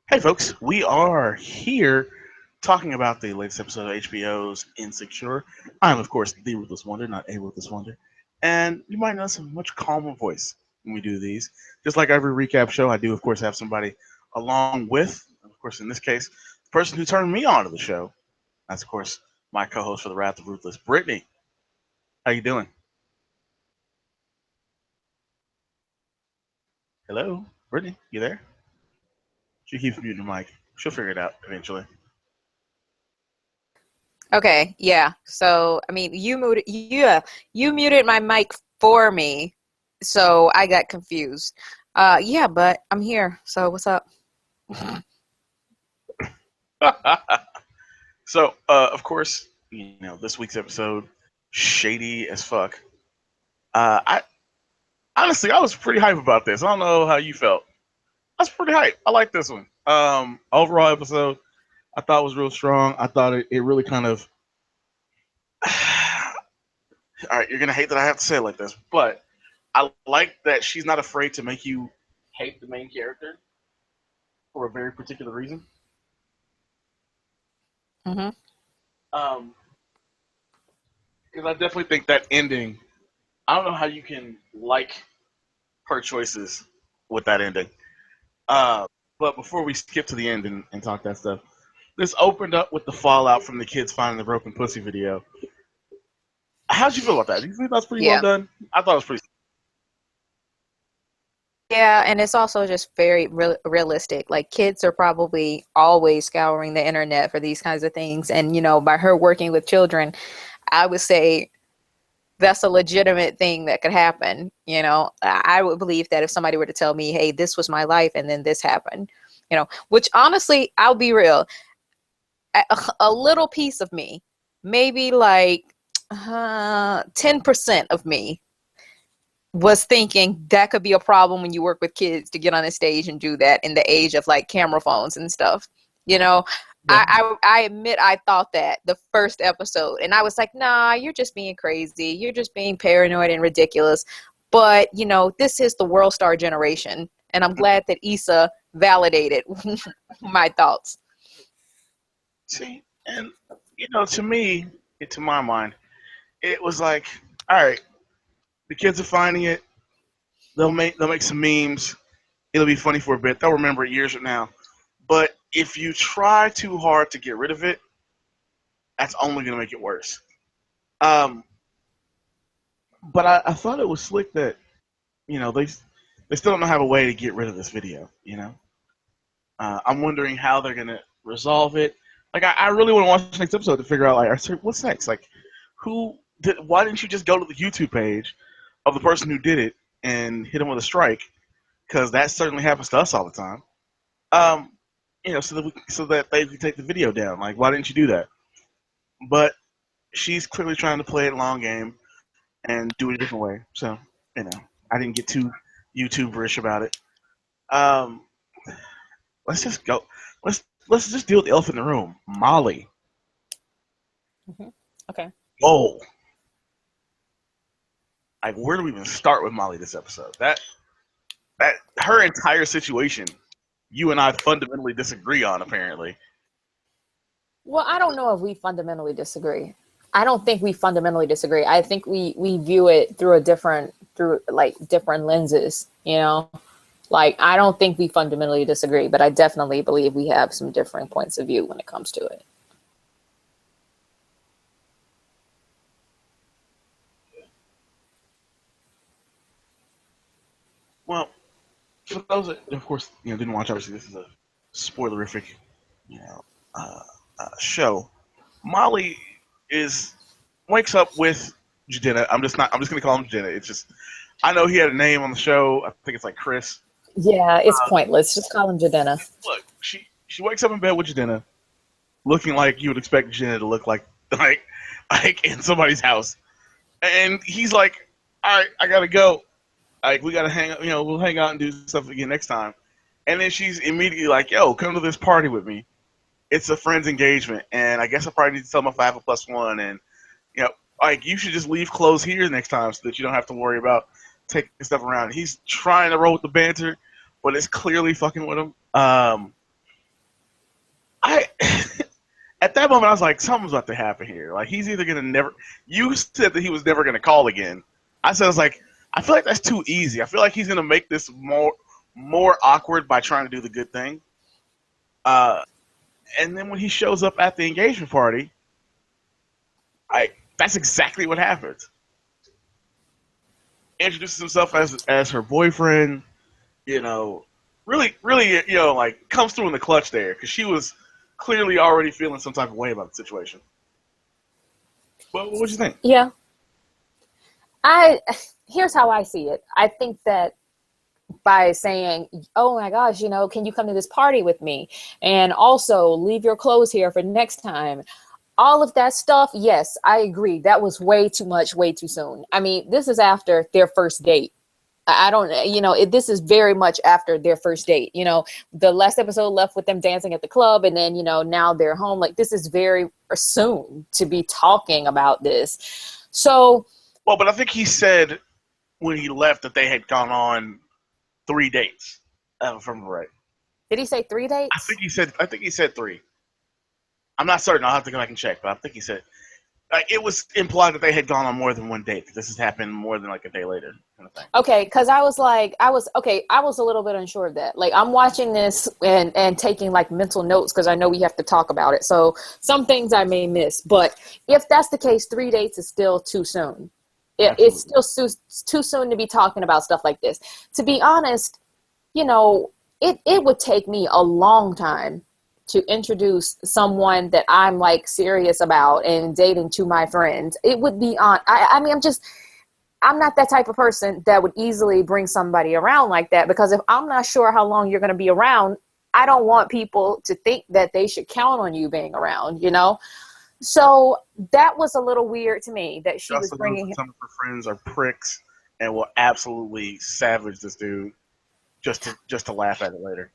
Hey, folks, we are here talking about the latest episode of HBO's Insecure. I'm, of course, the Ruthless Wonder, not a Ruthless Wonder. And you might notice a much calmer voice when we do these. Just like every recap show, I do, of course, have somebody along with, of course, in this case, the person who turned me on to the show. That's, of course, my co-host for the Wrath of Ruthless, Brittany. How you doing? Hello? Brittany, you there? She keeps muting the mic. She'll figure it out eventually. Okay, yeah. So, I mean, you muted my mic for me, so I got confused. Yeah, but I'm here. So, what's up? So, of course, this week's episode, shady as fuck. I honestly, I was pretty hype about this. I don't know how you felt. I was pretty hype. I like this one. Overall episode, I thought was real strong. I thought it really kind of. All right, you're gonna hate that I have to say it like this, but I like that she's not afraid to make you hate the main character for a very particular reason. Mm-hmm. Um, because I definitely think that ending. I don't know how you can like her choices with that ending. Uh, but before we skip to the end and talk that stuff, this opened up with the fallout from the kids finding the broken pussy video. How'd you feel about that? Do you think that's pretty well Yeah. done? I thought it was pretty. Yeah, and it's also just very realistic. Like, kids are probably always scouring the internet for these kinds of things. And, by her working with children, I would say that's a legitimate thing that could happen. I would believe that if somebody were to tell me, hey, this was my life and then this happened, which honestly, I'll be real, a little piece of me, maybe like 10% of me was thinking that could be a problem when you work with kids to get on a stage and do that in the age of like camera phones and stuff. You know, Yeah. I admit I thought that the first episode, and I was like, nah, you're just being crazy. You're just being paranoid and ridiculous. But, this is the World Star generation. And I'm glad that Issa validated my thoughts. See, and to me, to my mind, it was like, all right, the kids are finding it. They'll make some memes. It'll be funny for a bit. They'll remember it years from now. But if you try too hard to get rid of it, that's only going to make it worse. Um, but I thought it was slick that they still don't have a way to get rid of this video. I'm wondering how they're going to resolve it. Like I really want to watch the next episode to figure out like what's next. Like why didn't you just go to the YouTube page of the person who did it and hit him with a strike? Because that certainly happens to us all the time. Um, so that they can take the video down. Like why didn't you do that? But she's clearly trying to play it long game and do it a different way. So, you know, I didn't get too YouTuberish about it. Um, let's just go. Let's just deal with the elephant in the room. Molly. Hmm. Okay. Oh, like where do we even start with Molly this episode? That her entire situation, you and I fundamentally disagree on. Apparently, Well, I don't know if we fundamentally disagree. I don't think we fundamentally disagree. I think we view it through like different lenses, Like, I don't think we fundamentally disagree, but I definitely believe we have some different points of view when it comes to it. well, for those that, of course, didn't watch. Obviously, this is a spoilerific, you know, show. Molly is wakes up with Jadena. I'm just gonna call him Jadena. It's just I know he had a name on the show. I think it's like Chris. Yeah, it's pointless. Just call him Jadena. Look, she wakes up in bed with Jadena, looking like you would expect Jadena to look like in somebody's house, and he's like, "All right, I gotta go. Like we gotta hang. We'll hang out and do stuff again next time." And then she's immediately like, "Yo, come to this party with me. It's a friend's engagement, and I guess I probably need to tell them if I have a plus one, and you know, like you should just leave clothes here next time so that you don't have to worry about taking stuff around." He's trying to roll with the banter, but it's clearly fucking with him. at that moment, I was like, something's about to happen here. Like, he's either gonna never. You said that he was never gonna call again. I was like, I feel like that's too easy. I feel like he's gonna make this more awkward by trying to do the good thing. And then when he shows up at the engagement party, that's exactly what happens. Introduces himself as her boyfriend. Really, like comes through in the clutch there because she was clearly already feeling some type of way about the situation. What would you think? Yeah. Here's how I see it. I think that by saying, oh my gosh, can you come to this party with me? And also leave your clothes here for next time. All of that stuff, yes, I agree. That was way too much, way too soon. I mean, this is after their first date. This is very much after their first date. The last episode left with them dancing at the club, and then, now they're home. Like, this is very soon to be talking about this. So. Well, but I think he said when he left that they had gone on 3 dates, if I'm right. Did he say 3 dates? I think he said 3. I'm not certain. I'll have to go back and check, but I think he said it was implied that they had gone on more than 1 date. This has happened more than like a day later, kind of thing. Okay, because I was a little bit unsure of that. Like, I'm watching this and taking like mental notes because I know we have to talk about it. So some things I may miss, but if that's the case, 3 dates is still too soon. It's still too soon to be talking about stuff like this. To be honest, it would take me a long time to introduce someone that I'm like serious about and dating to my friends. It would be I'm not that type of person that would easily bring somebody around like that, because if I'm not sure how long you're going to be around, I don't want people to think that they should count on you being around, So that was a little weird to me that she was bringing him. Some of her friends are pricks and will absolutely savage this dude just to laugh at it later.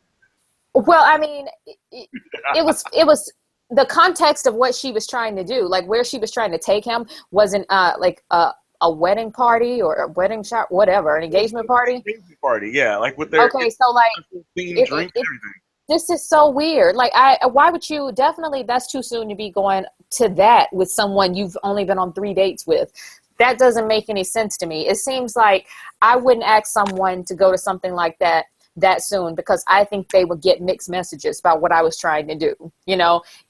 Well, I mean, it was the context of what she was trying to do, like where she was trying to take him wasn't like a wedding party or a wedding shop, whatever, an engagement party. Engagement party, yeah, like with their okay, so like themed drink and everything. This is so weird. Like, why would you? Definitely, that's too soon to be going to that with someone you've only been on 3 dates with. That doesn't make any sense to me. It seems like I wouldn't ask someone to go to something like that soon, because I think they would get mixed messages about what I was trying to do.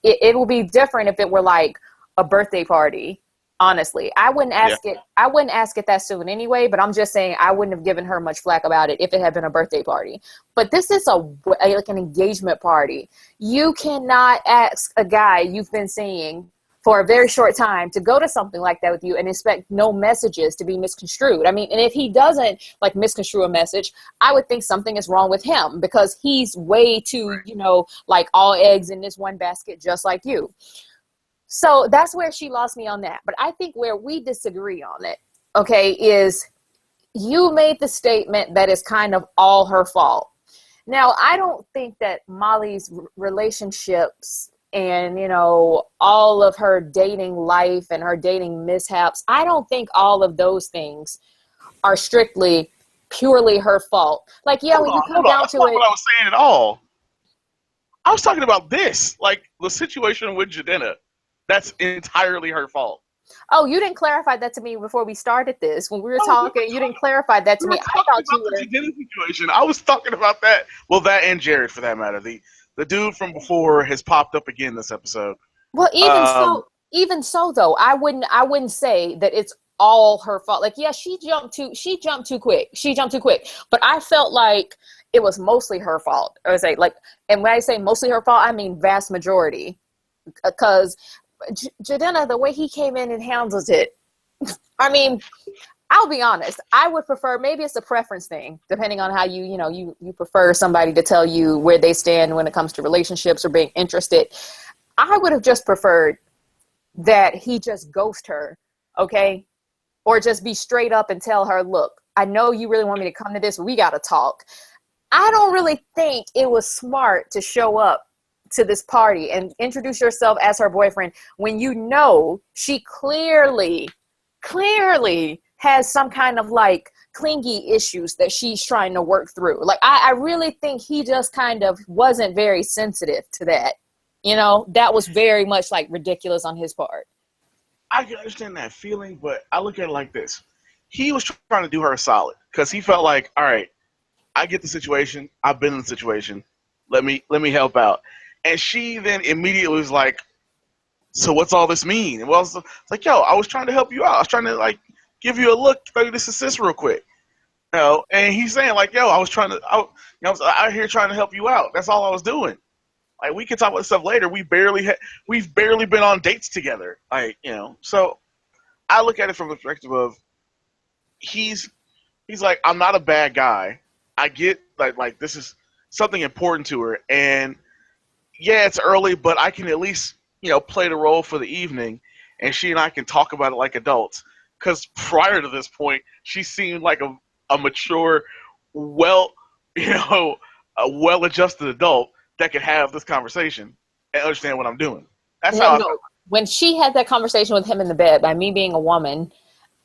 It will be different if it were like a birthday party. Honestly, I wouldn't ask it. I wouldn't ask it that soon anyway, but I'm just saying I wouldn't have given her much flack about it if it had been a birthday party. But this is like an engagement party. You cannot ask a guy you've been seeing for a very short time to go to something like that with you and expect no messages to be misconstrued. I mean, and if he doesn't like misconstrue a message, I would think something is wrong with him, because he's way too, like all eggs in this one basket, just like you. So that's where she lost me on that. But I think where we disagree on it, okay, is you made the statement that it's kind of all her fault. Now, I don't think that Molly's relationships and, all of her dating life and her dating mishaps, I don't think all of those things are strictly, purely her fault. Like, yeah, when you come down to it. That's not what I was saying at all. I was talking about this, like the situation with Jadena. That's entirely her fault. Oh, you didn't clarify that to me before we started this. When we were talking, you didn't clarify that to me. I thought you were. The Jadena situation. I was talking about that. Well, that and Jared, for that matter. The dude from before has popped up again this episode. Well, even so, though, I wouldn't say that it's all her fault. Like, yeah, she jumped too quick. But I felt like it was mostly her fault. I would say, like, and when I say mostly her fault, I mean vast majority, because Jadena, the way he came in and handles it, I mean, I'll be honest, I would prefer, maybe it's a preference thing, depending on how you prefer somebody to tell you where they stand when it comes to relationships or being interested. I would have just preferred that he just ghost her, okay? Or just be straight up and tell her, look, I know you really want me to come to this, we gotta talk. I don't really think it was smart to show up to this party and introduce yourself as her boyfriend when she clearly has some kind of like clingy issues that she's trying to work through. Like, I really think he just kind of wasn't very sensitive to that, That was very much like ridiculous on his part. I can understand that feeling, but I look at it like this: he was trying to do her a solid because he felt like, all right, I get the situation, I've been in the situation, let me help out, and she then immediately was like, so what's all this mean? And well, it's like, yo, I was trying to help you out. I was trying to like give you a look, throw you this assist real quick. And he's saying like, yo, I was I was out here trying to help you out. That's all I was doing. Like, we can talk about this stuff later. We've barely been on dates together. So I look at it from the perspective of he's like, I'm not a bad guy. I get like this is something important to her, and yeah, it's early, but I can at least play the role for the evening, and she and I can talk about it like adults. Because prior to this point, she seemed like a mature, well, a well-adjusted adult that could have this conversation and understand what I'm doing. That's how I felt. When she had that conversation with him in the bed, by me being a woman,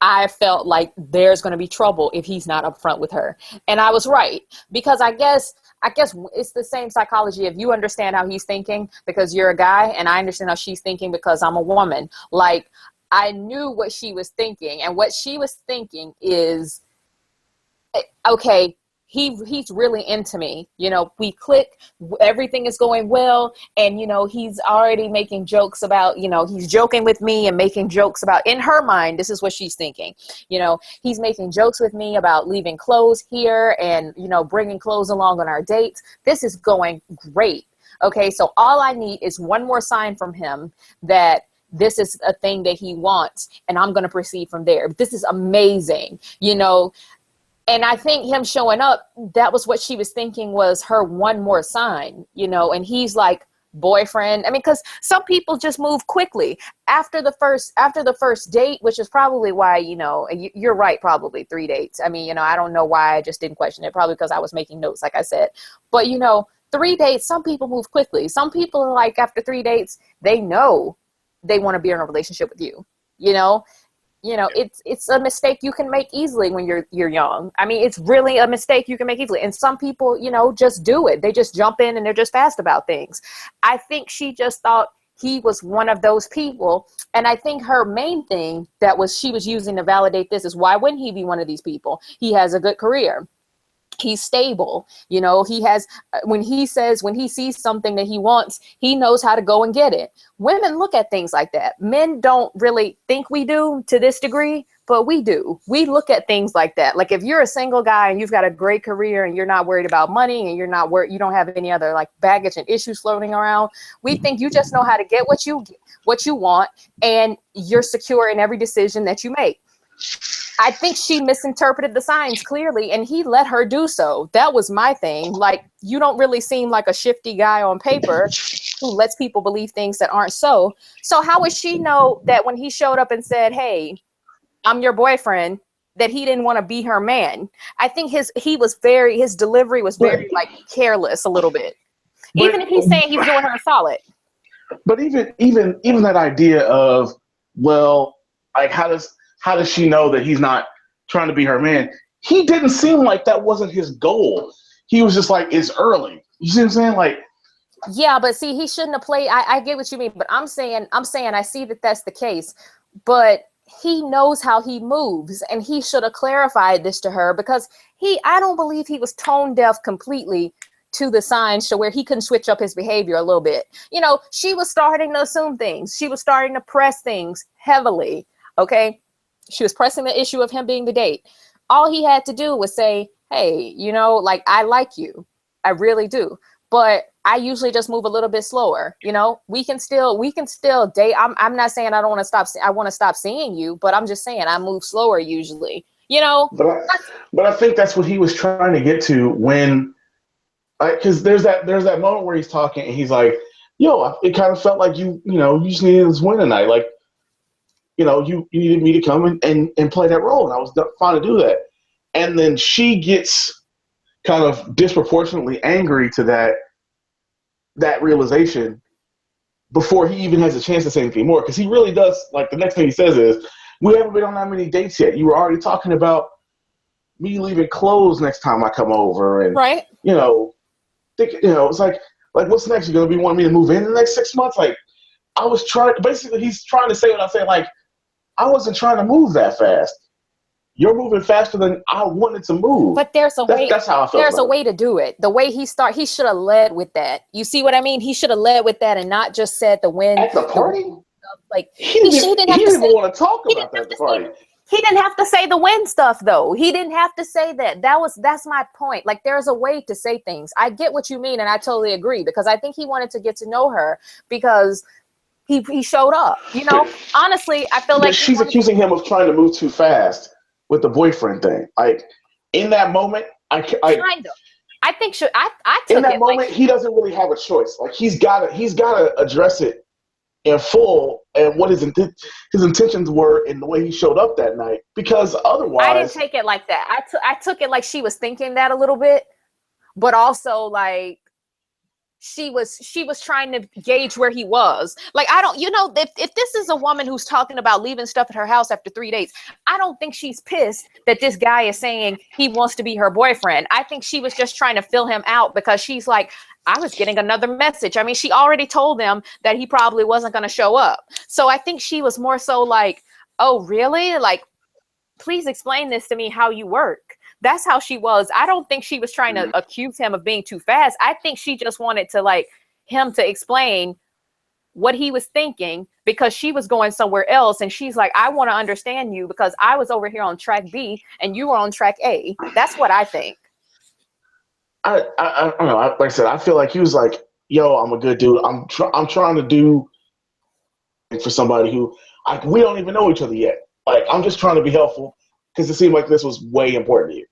I felt like there's going to be trouble if he's not upfront with her. And I was right, because I guess it's the same psychology. If you understand how he's thinking because you're a guy, and I understand how she's thinking because I'm a woman. Like, I knew what she was thinking, and what she was thinking is, okay, he's really into me. We click, everything is going well. And, he's already making jokes about, he's joking with me and making jokes about, in her mind, this is what she's thinking. He's making jokes with me about leaving clothes here and, bringing clothes along on our dates. This is going great. Okay. So all I need is one more sign from him that this is a thing that he wants, and I'm going to proceed from there. This is amazing. And I think him showing up, that was what she was thinking was her one more sign, and he's like, boyfriend. I mean, because some people just move quickly after the first date, which is probably why, you're right, probably 3 dates. I mean, I don't know why I just didn't question it, probably because I was making notes, like I said. But, 3 dates, some people move quickly. Some people are like, after 3 dates, they know they want to be in a relationship with you, it's a mistake you can make easily when you're young. I mean, it's really a mistake you can make easily. And some people, just do it. They just jump in and they're just fast about things. I think she just thought he was one of those people. And I think her main thing she was using to validate this is, why wouldn't he be one of these people? He has a good career. He's stable. He has, when he sees something that he wants, he knows how to go and get it. Women look at things like that. Men don't really think we do to this degree, but we do. We look at things like that. Like, if you're a single guy and you've got a great career and you're not worried about money and you don't have any other like baggage and issues floating around, we think you just know how to get what you want, and you're secure in every decision that you make. I think she misinterpreted the signs clearly, and he let her do so. That was my thing. Like, you don't really seem like a shifty guy on paper who lets people believe things that aren't so. So how would she know that when he showed up and said, hey, I'm your boyfriend, that he didn't want to be her man? I think his delivery was very like careless a little bit. Even if he's saying he's doing her a solid. But even that idea of, well, like, how does she know that he's not trying to be her man? He didn't seem like that wasn't his goal. He was just like, it's early. You see what I'm saying? Like, yeah, but see, he shouldn't have played. I get what you mean, but I'm saying I see that that's the case, but he knows how he moves, and he should have clarified this to her, because I don't believe he was tone deaf completely to the signs to where he couldn't switch up his behavior a little bit. She was starting to assume things. She was starting to press things heavily. Okay. She was pressing the issue of him being the date. All he had to do was say, hey, like, I like you. I really do. But I usually just move a little bit slower. We can still date. I'm not saying I don't want to stop. I want to stop seeing you, but I'm just saying I move slower usually, But I think that's what he was trying to get to when, because there's that moment where he's talking and he's like, yo, it kind of felt like you just needed this win tonight. Like, you needed me to come and play that role, and I was fine to do that. And then she gets kind of disproportionately angry to that realization before he even has a chance to say anything more, because he really does, like, the next thing he says is, we haven't been on that many dates yet. You were already talking about me leaving clothes next time I come over, and right. it's like, Like, what's next? You gonna be wanting me to move in the next 6 months? Like, I was trying. Basically, he's trying to say what I'm saying. Like, I wasn't trying to move that fast. You're moving faster than I wanted to move. But there's a way. That's how I felt. There's a way to do it. The way he should have led with that. You see what I mean? He should have led with that and not just said the win. At the party? Like he didn't even want to talk about that at the party. He didn't have to say the win stuff though. He didn't have to say that. That's my point. Like, there's a way to say things. I get what you mean, and I totally agree, because I think he wanted to get to know her because he showed up. You know, honestly, I feel like she's accusing him of trying to move too fast with the boyfriend thing. Like, in that moment, I kind of. I think I took in that it moment, like, he doesn't really have a choice. Like, he's gotta address it in full and what his intentions were in the way he showed up that night, because otherwise I didn't take it like that. I took it like she was thinking that a little bit, but also like she was trying to gauge where he was. Like, I don't, if this is a woman who's talking about leaving stuff at her house after 3 days, I don't think she's pissed that this guy is saying he wants to be her boyfriend. I think she was just trying to fill him out because she's like, I was getting another message. I mean, she already told them that he probably wasn't going to show up. So I think she was more so like, oh, really? Like, please explain this to me, how you work. That's how she was. I don't think she was trying to accuse him of being too fast. I think she just wanted to like him to explain what he was thinking, because she was going somewhere else. And she's like, I want to understand you because I was over here on track B and you were on track A. That's what I think. I don't know. Like I said, I feel like he was like, yo, I'm a good dude. I'm trying to do for somebody who we don't even know each other yet. Like, I'm just trying to be helpful because it seemed like this was way important to you.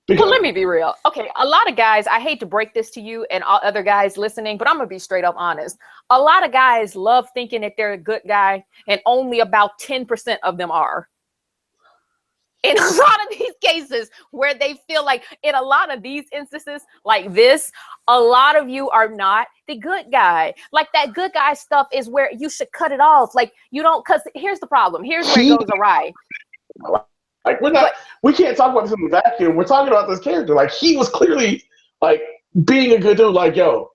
Well, let me be real. Okay, a lot of guys, I hate to break this to you and all other guys listening, but I'm going to be straight up honest. A lot of guys love thinking that they're a good guy, and only about 10% of them are. In a lot of these cases where they feel like, in a lot of these instances like this, a lot of you are not the good guy. Like, that good guy stuff is where you should cut it off. Like, you don't, because here's the problem. Here's where it goes awry. Like, we can't talk about this in the vacuum. We're talking about this character. Like, he was clearly like being a good dude. Like, yo,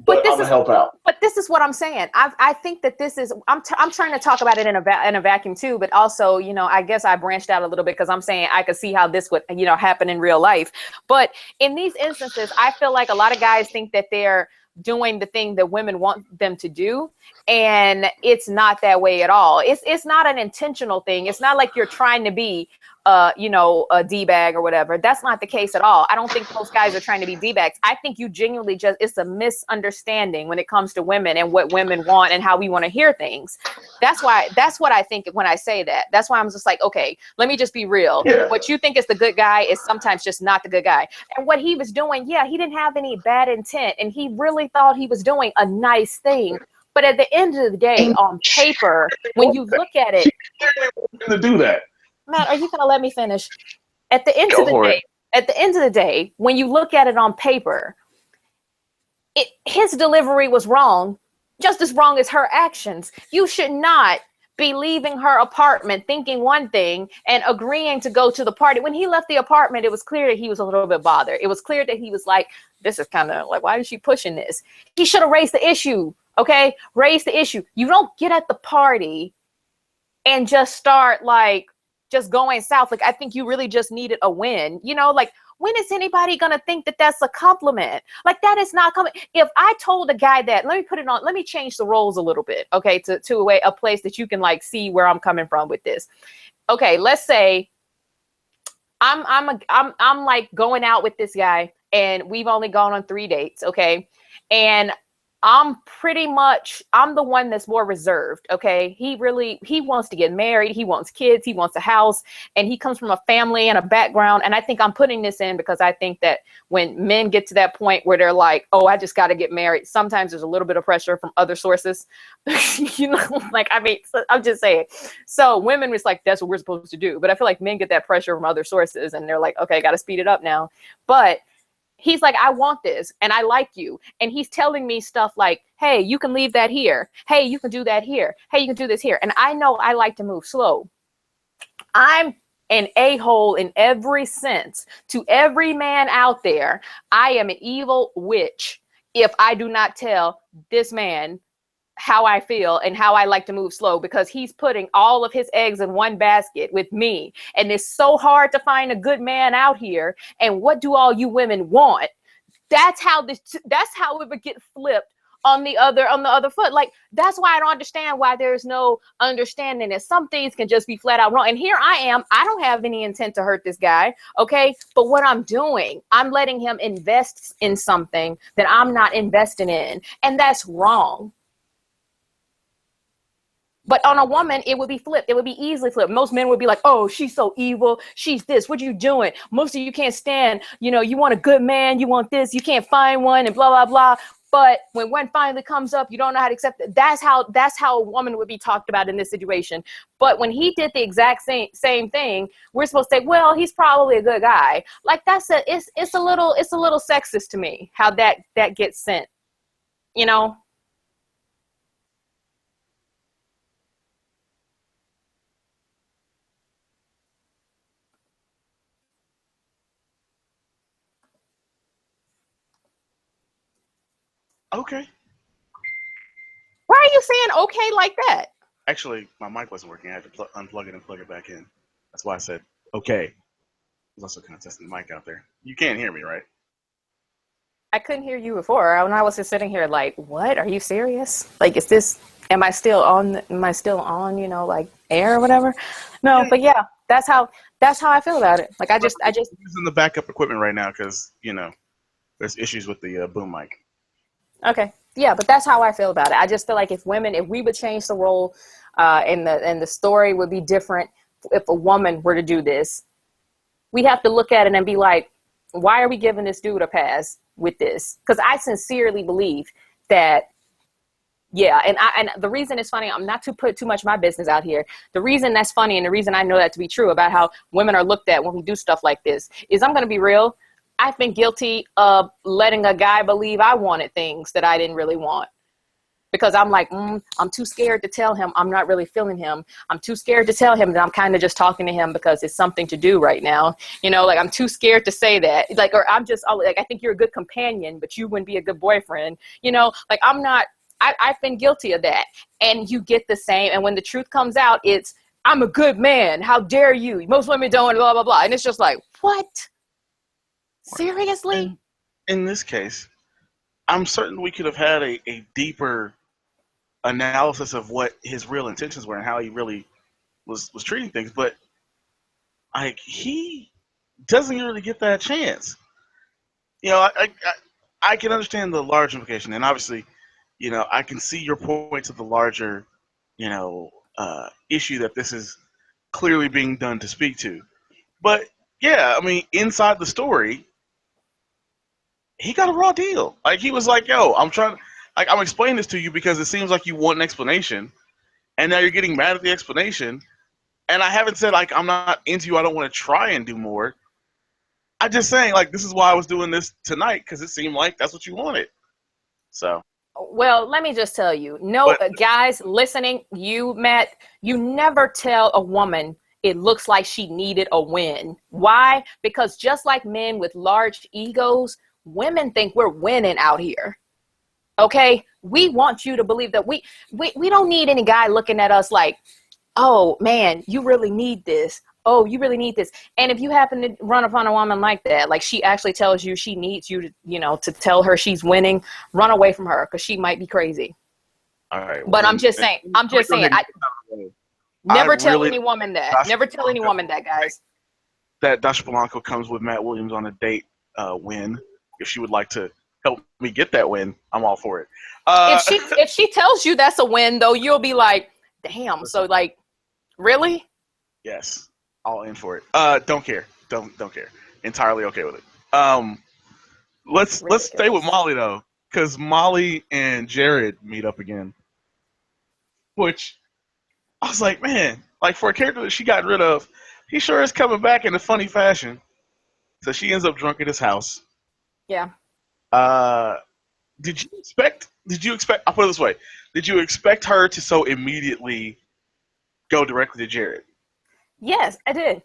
but I'm gonna help out. But this is what I'm saying. I think that this is. I'm trying to talk about it in a vacuum too. But also, I guess I branched out a little bit because I'm saying I could see how this would happen in real life. But in these instances, I feel like a lot of guys think that they're doing the thing that women want them to do, and it's not that way at all. It's not an intentional thing. It's not like you're trying to be a D-bag or whatever. That's not the case at all. I don't think those guys are trying to be D-bags. I think you genuinely it's a misunderstanding when it comes to women and what women want and how we want to hear things. That's what I think when I say that. That's why I'm just like, okay, let me just be real. Yeah. What you think is the good guy is sometimes just not the good guy. And what he was doing, yeah, he didn't have any bad intent, and he really thought he was doing a nice thing. But at the end of the day, on paper, when you look at it, to do that. Matt, are you going to let me finish? At the end of the day, when you look at it on paper, his delivery was wrong, just as wrong as her actions. You should not be leaving her apartment thinking one thing and agreeing to go to the party. When he left the apartment, it was clear that he was a little bit bothered. It was clear that he was like, this is kind of like, why is she pushing this? He should have raised the issue, okay? Raise the issue. You don't get at the party and just start like, just going south. Like, I think you really just needed a win. Like, when is anybody gonna think that that's a compliment? Like, that is not coming. If I told a guy that, let me change the roles a little bit, okay, to a place that you can like see where I'm coming from with this. Okay, let's say I'm like going out with this guy and we've only gone on 3 dates, okay, and I'm the one that's more reserved. Okay. He wants to get married. He wants kids. He wants a house, and he comes from a family and a background. And I think I'm putting this in because I think that when men get to that point where they're like, oh, I just got to get married, sometimes there's a little bit of pressure from other sources, like, I mean, I'm just saying. So women was like, that's what we're supposed to do. But I feel like men get that pressure from other sources and they're like, okay, got to speed it up now. But he's like, I want this and I like you. And he's telling me stuff like, hey, you can leave that here. Hey, you can do that here. Hey, you can do this here. And I know I like to move slow. I'm an a-hole in every sense to every man out there. I am an evil witch if I do not tell this man how I feel and how I like to move slow, because he's putting all of his eggs in one basket with me. And it's so hard to find a good man out here. And what do all you women want? That's how it would get flipped on the other foot. Like, that's why I don't understand why there's no understanding that some things can just be flat out wrong. And here I am, I don't have any intent to hurt this guy, okay? But what I'm doing, I'm letting him invest in something that I'm not investing in, and that's wrong. But on a woman, it would be flipped. It would be easily flipped. Most men would be like, oh, she's so evil. She's this. What are you doing? Most of you can't stand, you want a good man. You want this. You can't find one and blah, blah, blah. But when one finally comes up, you don't know how to accept it. That's how a woman would be talked about in this situation. But when he did the exact same thing, we're supposed to say, well, he's probably a good guy. Like, it's a little sexist to me how that gets sent, Okay. Why are you saying okay like that? Actually, my mic wasn't working. I had to unplug it and plug it back in. That's why I said okay. I was also kind of testing the mic out there. You can't hear me, right? I couldn't hear you before. When I was just sitting here like, what? Are you serious? Like, am I still on, like air or whatever? No, but yeah, that's how I feel about it. Like, I just using the backup equipment right now because, there's issues with the boom mic. Okay. Yeah, but that's how I feel about it. I just feel like if we would change the role, and the story would be different if a woman were to do this. We have to look at it and be like, why are we giving this dude a pass with this? Because I sincerely believe that, yeah, and the reason it's funny, I'm not to put too much of my business out here. The reason that's funny and the reason I know that to be true about how women are looked at when we do stuff like this is, I'm going to be real. I've been guilty of letting a guy believe I wanted things that I didn't really want. Because I'm like, I'm too scared to tell him I'm not really feeling him. I'm too scared to tell him that I'm kind of just talking to him because it's something to do right now. Like, I'm too scared to say that. Like, or I'm just like, I think you're a good companion, but you wouldn't be a good boyfriend. Like, I've been guilty of that. And you get the same. And when the truth comes out, it's, I'm a good man. How dare you? Most women don't, blah, blah, blah. And it's just like, what? Seriously? In this case, I'm certain we could have had a deeper analysis of what his real intentions were and how he really was treating things, but like, he doesn't really get that chance. I can understand the large implication, and obviously, I can see your point to the larger, issue that this is clearly being done to speak to. But yeah, I mean, inside the story, he got a raw deal. Like, he was like, yo, I'm explaining this to you because it seems like you want an explanation, and now you're getting mad at the explanation. And I haven't said, like, I'm not into you, I don't want to try and do more. I'm just saying, like, this is why I was doing this tonight, because it seemed like that's what you wanted. So. Well, let me just tell you, guys listening, Matt, you never tell a woman it looks like she needed a win. Why? Because just like men with large egos, women think we're winning out here. Okay? We want you to believe that we don't need any guy looking at us like, oh man, you really need this. Oh, you really need this. And if you happen to run upon a woman like that, like she actually tells you she needs you to, to tell her she's winning, run away from her because she might be crazy. All right. But I'm just saying, never tell any woman that. Never tell any woman that, guys. That Dasha Polanco comes with Matt Williams on a date win. If she would like to help me get that win, I'm all for it. If she tells you that's a win, though, you'll be like, damn. So, like, really? Yes, all in for it. Don't care. Don't care. Entirely okay with it. Let's stay with Molly though, because Molly and Jared meet up again, which I was like, man, like, for a character that she got rid of, he sure is coming back in a funny fashion. So she ends up drunk at his house. Yeah. Did you expect, I'll put it this way, did you expect her to so immediately go directly to Jared? Yes, I did.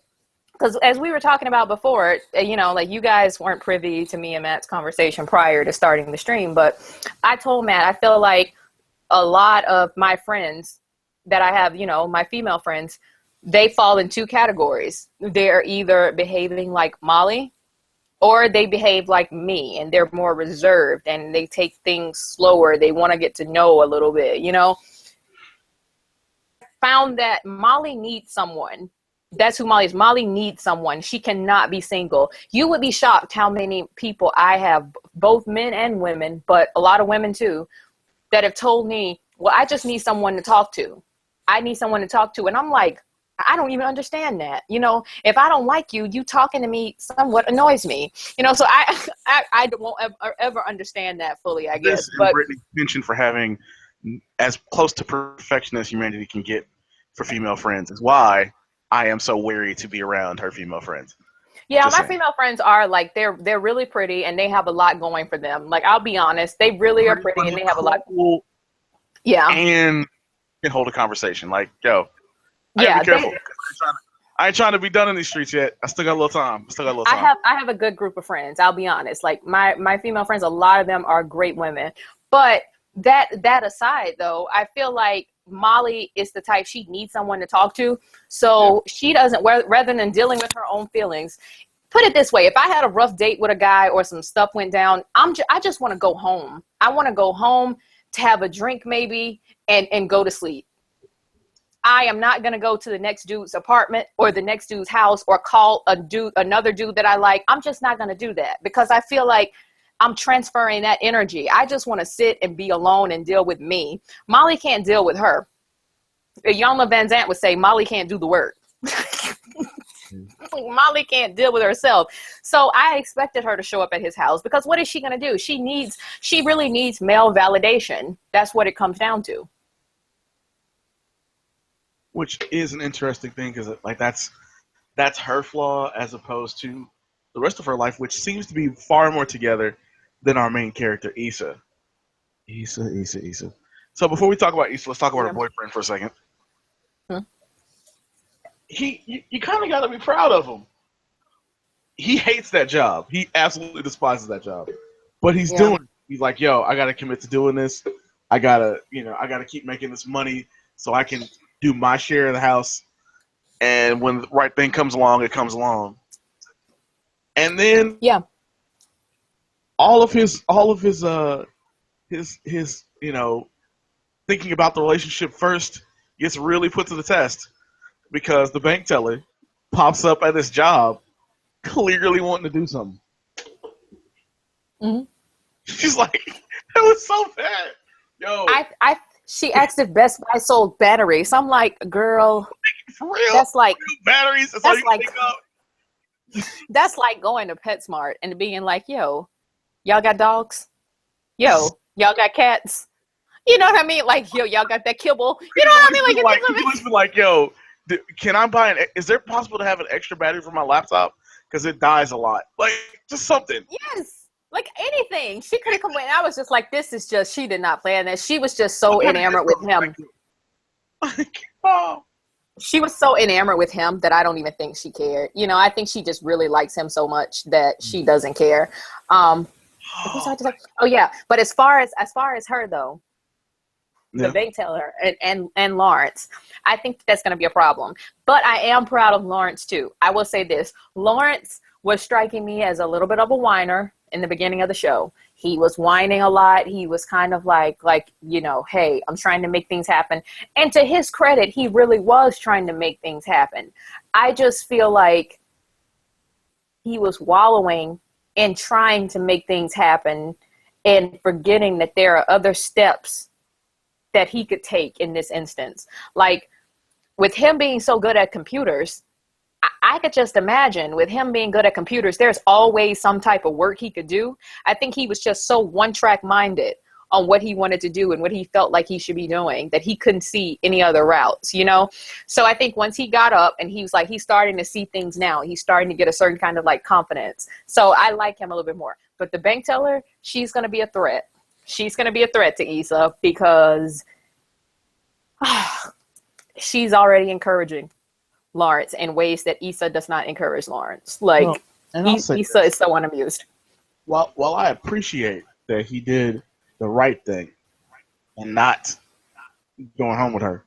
because as we were talking about before, you know, like you guys weren't privy to me and Matt's conversation prior to starting the stream, but I told Matt, I feel like a lot of my friends that I have, you know, my female friends, they fall in two categories. They're either behaving like Molly or they behave like me, and they're more reserved and they take things slower. They want to get to know a little bit, you know. Found that Molly needs someone. That's who Molly is. Molly needs someone. She cannot be single. You would be shocked how many people I have, both men and women, but a lot of women too, that have told me, well, I just need someone to talk to. I need someone to talk to. And I'm like, I don't even understand that. You know, if I don't like you, you talking to me somewhat annoys me. You know, so I won't ever understand that fully, I guess. This and But Brittany's penchant for having as close to perfection as humanity can get for female friends is why I am so wary to be around her female friends. yeah, Just my saying. female friends are like, they're really pretty and they have a lot going for them. Like, I'll be honest, they really are pretty and they have a lot. Cool, Yeah. and can hold a conversation. Like, yo, I gotta Yeah, be careful. I ain't trying to be done in these streets yet. I still got a little time. I have a good group of friends. I'll be honest. Like my female friends, a lot of them are great women. But that aside, though, I feel like Molly is the type, she needs someone to talk to. So she doesn't, rather than dealing with her own feelings. Put it this way: if I had a rough date with a guy or some stuff went down, I just want to go home. I want to go home to have a drink maybe and go to sleep. I am not going to go to the next dude's apartment or the next dude's house or call another dude that I like. I'm just not going to do that because I feel like I'm transferring that energy. I just want to sit and be alone and deal with me. Molly can't deal with her. Yonla Van Zant would say Molly can't do the work. Molly can't deal with herself. So I expected her to show up at his house because what is she going to do? She really needs male validation. That's what it comes down to. Which is an interesting thing because like that's her flaw as opposed to the rest of her life, which seems to be far more together than our main character, Issa. Issa. So before we talk about Issa, let's talk about her boyfriend for a second. Hmm? You kind of got to be proud of him. He hates that job. He absolutely despises that job, but he's doing it. He's like, yo, I got to commit to doing this. I gotta keep making this money so I can do my share of the house. And when the right thing comes along, it comes along. And then all of his you know, thinking about the relationship first gets really put to the test because the bank teller pops up at this job clearly wanting to do something. Mm-hmm. She's like, that was so bad. Yo. She asked if Best Buy sold batteries. So I'm like, girl, for real? That's like real batteries. That's all you like, think of? That's like going to PetSmart and being like, yo, y'all got dogs? Yo, y'all got cats? You know what I mean? Like, yo, y'all got that kibble? You know what I mean? Like, you always be like, yo, can I buy is there possible to have an extra battery for my laptop? Because it dies a lot. Like, just something. Yes. Like anything. She could have come in. I was just like, this is just, she did not plan that. She was just so enamored with him. She was so enamored with him that I don't even think she cared. You know, I think she just really likes him so much that she doesn't care. Oh yeah. But as far as her though, the bank teller and Lawrence, I think that's going to be a problem. But I am proud of Lawrence too. I will say this: Lawrence was striking me as a little bit of a whiner in the beginning of the show. He was whining a lot. He was kind of like, you know, hey, I'm trying to make things happen. And to his credit, he really was trying to make things happen. I just feel like he was wallowing in trying to make things happen and forgetting that there are other steps that he could take in this instance. Like with him being so good at computers, I could just imagine with him being good at computers, there's always some type of work he could do. I think he was just so one-track minded on what he wanted to do and what he felt like he should be doing that he couldn't see any other routes, you know? So I think once he got up and he was like, he's starting to see things now. He's starting to get a certain kind of like confidence. So I like him a little bit more. But the bank teller, she's going to be a threat. She's going to be a threat to Issa because she's already encouraging. Lawrence in ways that Issa does not encourage Lawrence. Well, Like and I'll say Issa this: is so unamused. while I appreciate that he did the right thing and not going home with her,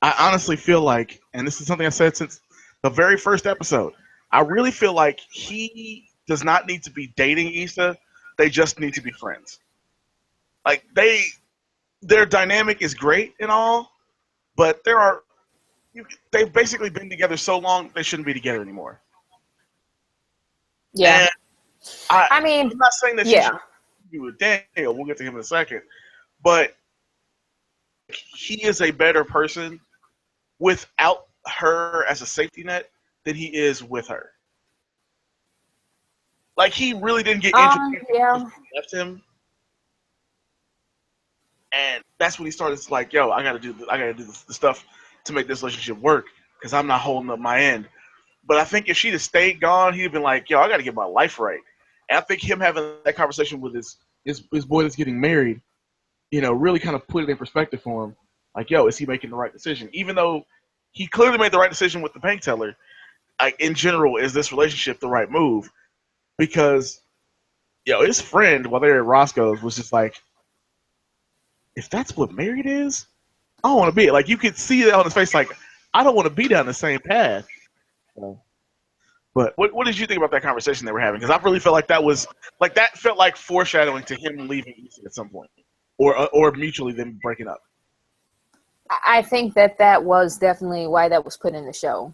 I honestly feel like, and this is something I said since the very first episode, I really feel like he does not need to be dating Issa. They just need to be friends. Like their dynamic is great and all, but they've basically been together so long they shouldn't be together anymore. Yeah. And I mean, I'm not saying that she yeah. should be with Daniel. We'll get to him in a second, but he is a better person without her as a safety net than he is with her. Like he really didn't get introduced Yeah. until she left him, and that's when he started. It's like, yo, I gotta do the stuff to make this relationship work because I'm not holding up my end. But I think if she'd have stayed gone, he'd have been like, yo, I got to get my life right. And I think him having that conversation with his boy that's getting married, really kind of put it in perspective for him. Like, yo, is he making the right decision? Even though he clearly made the right decision with the bank teller, like in general, is this relationship the right move? Because, his friend while they were at Roscoe's was just like, if that's what married is, I don't want to be. Like, you could see that on his face, like, I don't want to be down the same path. So, but what did you think about that conversation they were having? Because I really felt like that felt like foreshadowing to him leaving Issa at some point, or mutually them breaking up. I think that was definitely why that was put in the show.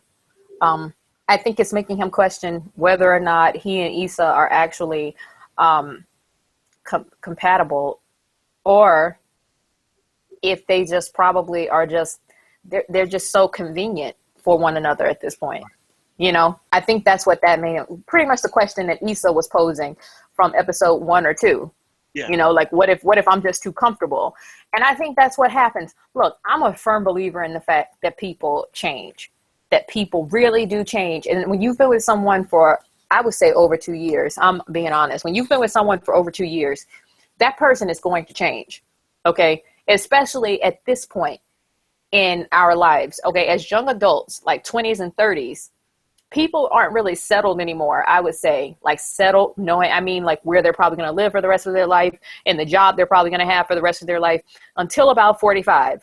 I think it's making him question whether or not he and Issa are actually compatible, or if they just probably are just they're just so convenient for one another at this point. I think that's what that made. Pretty much the question that Issa was posing from episode 1 or 2. Yeah. Like what if I'm just too comfortable? And I think that's what happens. Look, I'm a firm believer in the fact that people change, that people really do change. And when you've been with someone for, I would say, over 2 years, I'm being honest. When you've been with someone for over 2 years, that person is going to change. Okay. Especially at this point in our lives. Okay. As young adults, like 20s and 30s, people aren't really settled anymore. I would say, like, settled, knowing, like where they're probably going to live for the rest of their life and the job they're probably going to have for the rest of their life until about 45.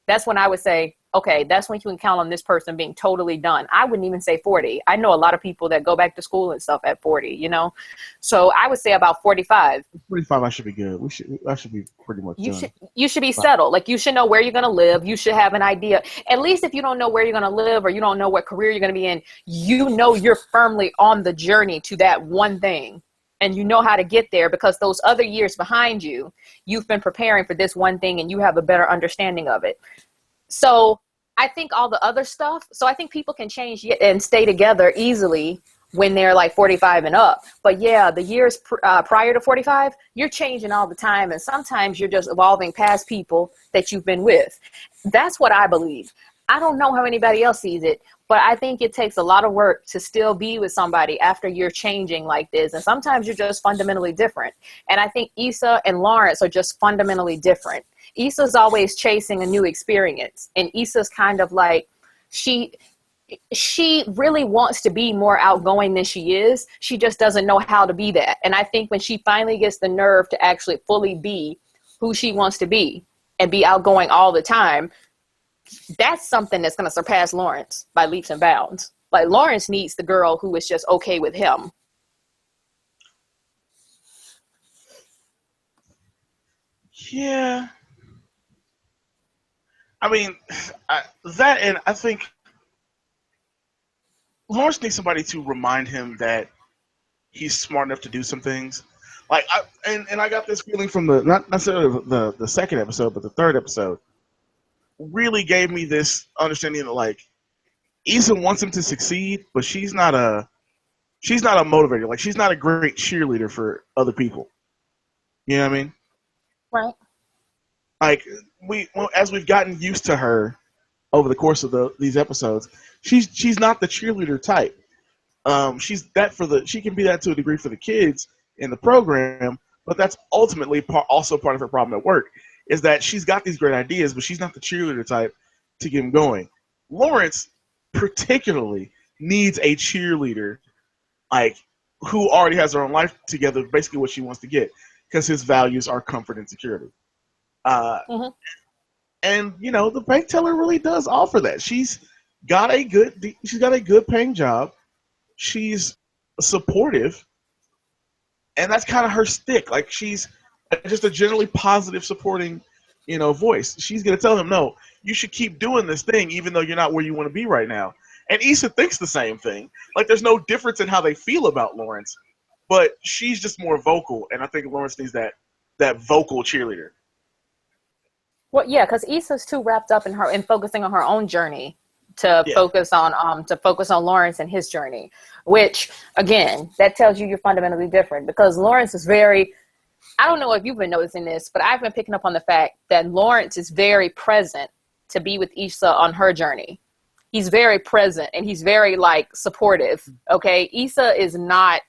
That's when I would say, okay, that's when you can count on this person being totally done. I wouldn't even say 40. I know a lot of people that go back to school and stuff at 40, So I would say about 45. 45, I should be good. I should be pretty much done. You should be settled. Like, you should know where you're going to live. You should have an idea. At least if you don't know where you're going to live, or you don't know what career you're going to be in, you're firmly on the journey to that one thing. And you know how to get there, because those other years behind you, you've been preparing for this one thing and you have a better understanding of it. So I think all the other stuff, I think people can change and stay together easily when they're like 45 and up. But yeah, the years prior to 45, you're changing all the time. And sometimes you're just evolving past people that you've been with. That's what I believe. I don't know how anybody else sees it, but I think it takes a lot of work to still be with somebody after you're changing like this. And sometimes you're just fundamentally different. And I think Issa and Lawrence are just fundamentally different. Issa's always chasing a new experience. And Issa's kind of like, she really wants to be more outgoing than she is. She just doesn't know how to be that. And I think when she finally gets the nerve to actually fully be who she wants to be and be outgoing all the time, that's something that's going to surpass Lawrence by leaps and bounds. Like, Lawrence needs the girl who is just okay with him. Yeah. I mean, and I think Lawrence needs somebody to remind him that he's smart enough to do some things. Like, I got this feeling from not necessarily the second episode, but the third episode really gave me this understanding that, like, Issa wants him to succeed, but she's not a motivator. Like, she's not a great cheerleader for other people. You know what I mean? Right. Like, as we've gotten used to her over the course of these episodes, she's not the cheerleader type. She's that she can be that to a degree for the kids in the program, but that's ultimately also part of her problem at work, is that she's got these great ideas, but she's not the cheerleader type to get them going. Lawrence particularly needs a cheerleader, like, who already has her own life together, basically what she wants to get, because his values are comfort and security. Uh, Mm-hmm. and you know, the bank teller really does offer that. She's got a good paying job. She's supportive, and that's kind of her stick. Like, she's just a generally positive, supporting, voice. She's gonna tell him, no, you should keep doing this thing, even though you're not where you want to be right now. And Issa thinks the same thing. Like, there's no difference in how they feel about Lawrence, but she's just more vocal, and I think Lawrence needs that vocal cheerleader. Well, yeah, because Issa's too wrapped up in focusing on her own journey to Yeah. focus on Lawrence and his journey, which again, that tells you you're fundamentally different, because Lawrence is very, I don't know if you've been noticing this, but I've been picking up on the fact that Lawrence is very present to be with Issa on her journey. He's very present and he's very like supportive. Okay. Issa is not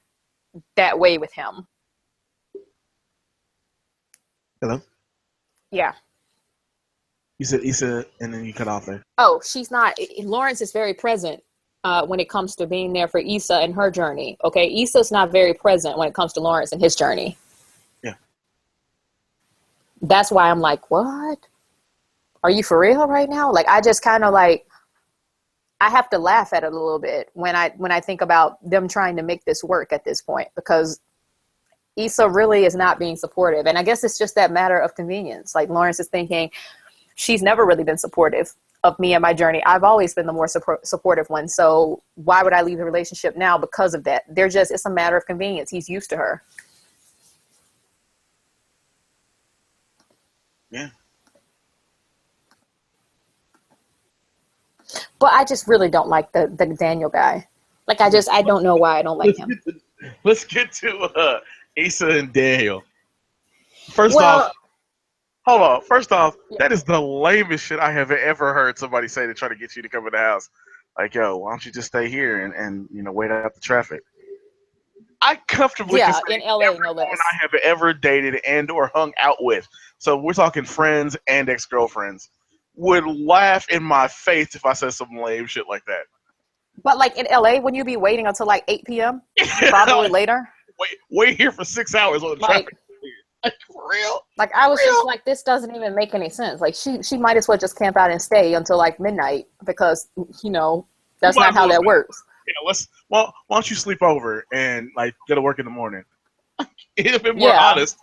that way with him. Hello? Yeah. You said Issa, and then you cut off there. Oh, she's not. Lawrence is very present when it comes to being there for Issa and her journey. Okay, Issa's not very present when it comes to Lawrence and his journey. Yeah. That's why I'm like, what? Are you for real right now? Like, I just kind of like, I have to laugh at it a little bit when I think about them trying to make this work at this point, because Issa really is not being supportive. And I guess it's just that matter of convenience. Like, Lawrence is thinking, she's never really been supportive of me and my journey. I've always been the more supportive one. So why would I leave the relationship now because of that? It's a matter of convenience. He's used to her. Yeah. But I just really don't like the Daniel guy. Like, I don't know why I don't like him. Let's get to Issa and Daniel. First off, that is the lamest shit I have ever heard somebody say to try to get you to come in the house. Like, yo, why don't you just stay here and wait out the traffic? I comfortably can say in LA, everyone no less. I have ever dated and or hung out with, so we're talking friends and ex-girlfriends, would laugh in my face if I said some lame shit like that. But like in LA, when you be waiting until like 8 p.m., probably later. Wait here for 6 hours on the traffic. Like, for real? Like, I was just like, this doesn't even make any sense. Like, she might as well just camp out and stay until like midnight, because that's not how that works. Yeah, why don't you sleep over and like go to work in the morning? It'd have been more honest.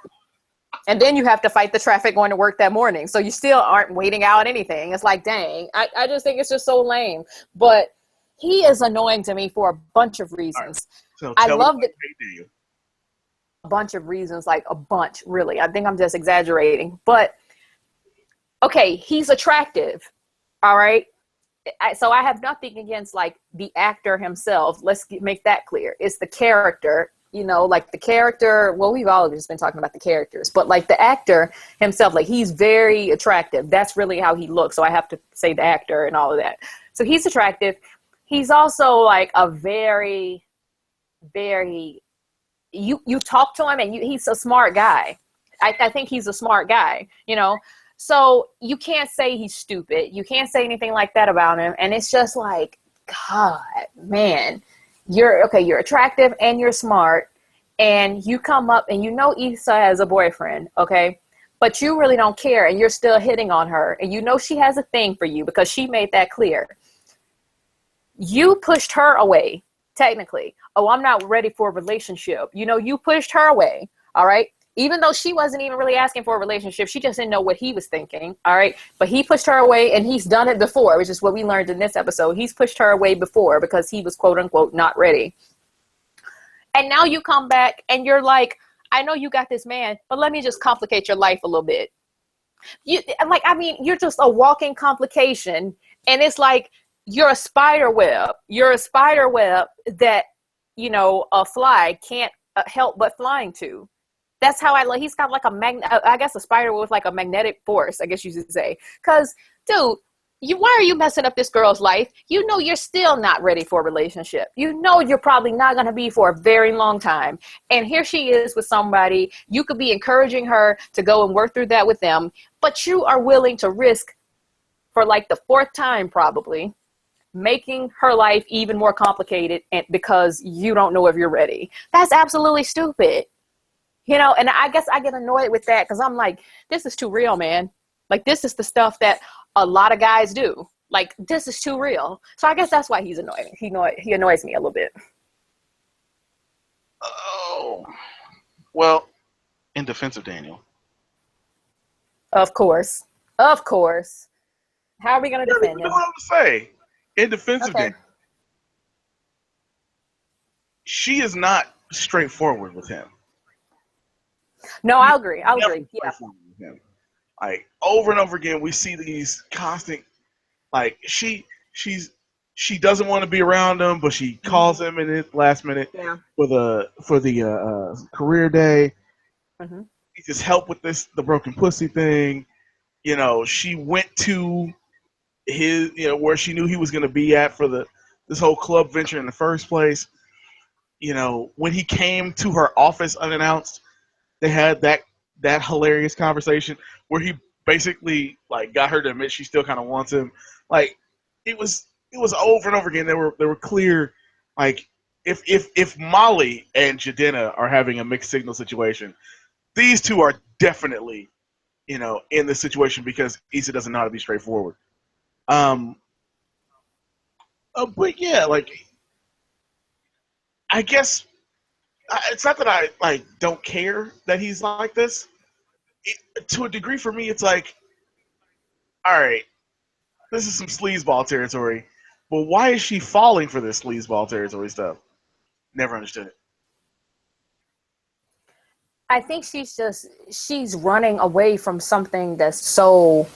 And then you have to fight the traffic going to work that morning, so you still aren't waiting out anything. It's like, dang, I just think it's just so lame. But he is annoying to me for a bunch of reasons. Right. So I love it. A bunch of reasons, like a bunch, really. I think I'm just exaggerating. But, okay, he's attractive, all right? So I have nothing against, like, the actor himself. Let's make that clear. It's the character, like the character. Well, we've all just been talking about the characters. But, like, the actor himself, like, he's very attractive. That's really how he looks. So I have to say the actor and all of that. So he's attractive. He's also, like, a very, very... You talk to him and he's a smart guy. I think he's a smart guy, So you can't say he's stupid. You can't say anything like that about him. And it's just like, God, man, you're attractive and you're smart, and you come up and Issa has a boyfriend, okay? But you really don't care, and you're still hitting on her, and she has a thing for you because she made that clear. You pushed her away. Technically, oh, I'm not ready for a relationship. You pushed her away, all right? Even though she wasn't even really asking for a relationship, she just didn't know what he was thinking, all right? But he pushed her away, and he's done it before, which is what we learned in this episode. He's pushed her away before because he was, quote unquote, not ready. And now you come back, and you're like, I know you got this man, but let me just complicate your life a little bit. You're just a walking complication, and it's like, you're a spider web. You're a spider web that, a fly can't help but flying to. That's how he's got like a spider with like a magnetic force, I guess you should say. Because, dude, why are you messing up this girl's life? You're still not ready for a relationship. You're probably not going to be for a very long time. And here she is with somebody. You could be encouraging her to go and work through that with them. But you are willing to risk for like the fourth time probably making her life even more complicated and because you don't know if you're ready. That's absolutely stupid. You know, and I guess I get annoyed with that because I'm like, this is too real, man. Like, this is the stuff that a lot of guys do. Like, this is too real. So I guess that's why he's annoying. He annoys me a little bit. Oh, well, in defense of Daniel. Of course. Of course. How are we going to defend him? What I'm say. In defense of Okay. Daniel, she is not straightforward with him. No, I'll agree. I'll Never agree. Yeah. straightforward with him. Like, over and over again, we see these constant, like, she doesn't want to be around him, but she calls him in the last minute for the career day. Mm-hmm. He just helped with the broken pussy thing. You know, she went to his, you know, where she knew he was going to be at for this whole club venture in the first place. You know, when he came to her office unannounced, they had that hilarious conversation where he basically like got her to admit she still kind of wants him. Like, it was over and over again. They were clear. Like, if Molly and Jadena are having a mixed signal situation, these two are definitely, you know, in this situation because Issa doesn't know how to be straightforward. But yeah, like, I guess it's not that I like don't care that he's like this. To a degree, for me, it's like, all right, this is some sleazeball territory, but why is she falling for this sleazeball territory stuff? Never understood it. I think she's running away from something that's so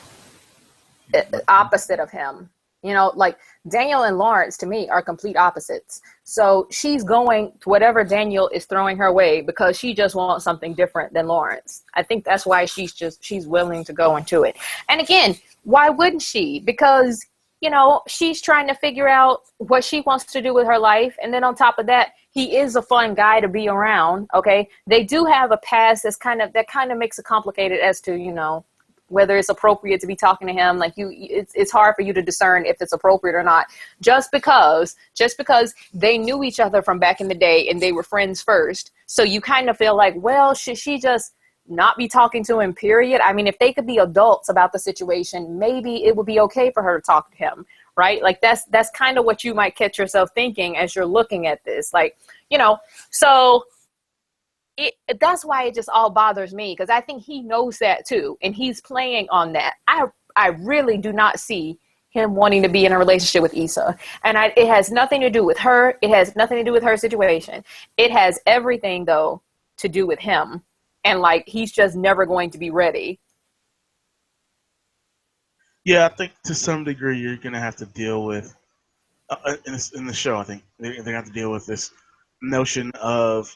opposite of him. You know, like Daniel and Lawrence to me are complete opposites. So she's going to whatever Daniel is throwing her way because she just wants something different than Lawrence. I think that's why she's willing to go into it. And again, why wouldn't she? Because, you know, she's trying to figure out what she wants to do with her life. And then on top of that, he is a fun guy to be around. Okay. They do have a past that kind of makes it complicated as to, you know, whether it's appropriate to be talking to him. Like, it's hard for you to discern if it's appropriate or not, just because they knew each other from back in the day and they were friends first. So you kind of feel like, well, should she just not be talking to him, period? I mean, if they could be adults about the situation, maybe it would be okay for her to talk to him, right? Like, that's kind of what you might catch yourself thinking as you're looking at this. Like, you know, so that's why it just all bothers me, because I think he knows that too, and he's playing on that. I really do not see him wanting to be in a relationship with Issa, and it has nothing to do with her. It has nothing to do with her situation. It has everything though to do with him, and like, he's just never going to be ready. Yeah, I think to some degree you're gonna have to deal with in the show. I think they're gonna have to deal with this notion of,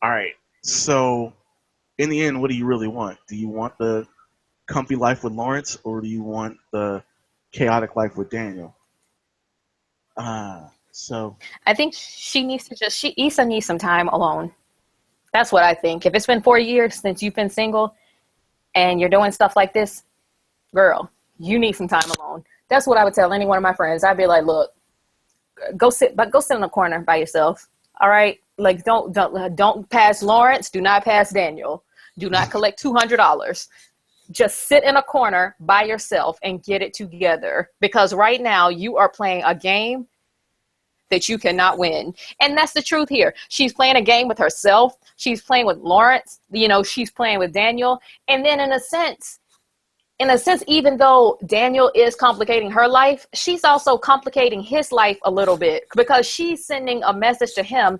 all right, so in the end, what do you really want? Do you want the comfy life with Lawrence, or do you want the chaotic life with Daniel? So I think Issa needs some time alone. That's what I think. If it's been 4 years since you've been single and you're doing stuff like this, girl, you need some time alone. That's what I would tell any one of my friends. I'd be like, look, go sit in a corner by yourself. All right. Like, don't pass Lawrence. Do not pass Daniel. Do not collect $200. Just sit in a corner by yourself and get it together. Because right now you are playing a game that you cannot win. And that's the truth here. She's playing a game with herself. She's playing with Lawrence. You know, she's playing with Daniel. And then in a sense, even though Daniel is complicating her life, she's also complicating his life a little bit, because she's sending a message to him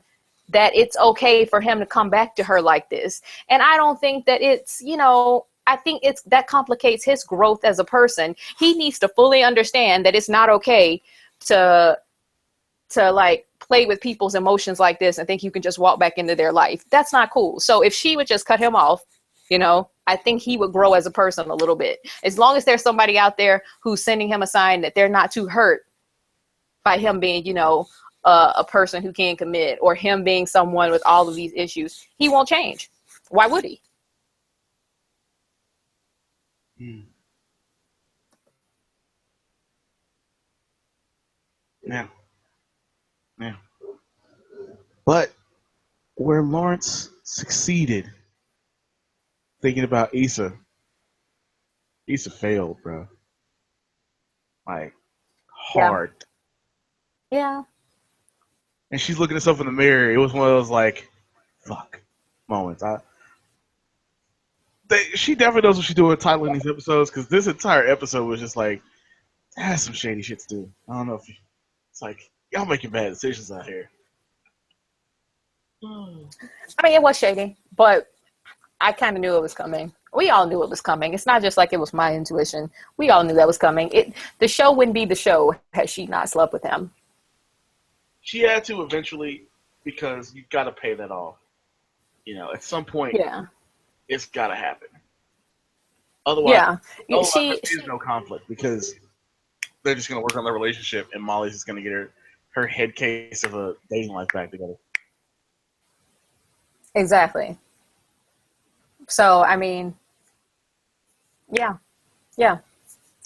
that it's okay for him to come back to her like this. And I don't think that it's, you know, I think that complicates his growth as a person. He needs to fully understand that it's not okay to like play with people's emotions like this and think you can just walk back into their life. That's not cool. So if she would just cut him off, you know, I think he would grow as a person a little bit. As long as there's somebody out there who's sending him a sign that they're not too hurt by him being, you know, a person who can commit, or him being someone with all of these issues, he won't change. Why would he? Yeah, yeah. But where Lawrence succeeded thinking about Issa failed, bro. Like Yeah. hard. Yeah. And she's looking at herself in the mirror. It was one of those like, fuck moments. She definitely knows what she's doing titling these episodes because this entire episode was just like, that has some shady shit to do. I don't know if it's like y'all making bad decisions out here. I mean, it was shady, but I kind of knew it was coming. We all knew it was coming. It's not just like it was my intuition. We all knew that was coming. The show wouldn't be the show had she not slept with him. She had to eventually because you got to pay that off. You know, at some point, Yeah. it's got to happen. Otherwise, Yeah. there is no conflict because they're just going to work on their relationship, and Molly's just going to get her head case of a dating life back together. Exactly. So, I mean, yeah.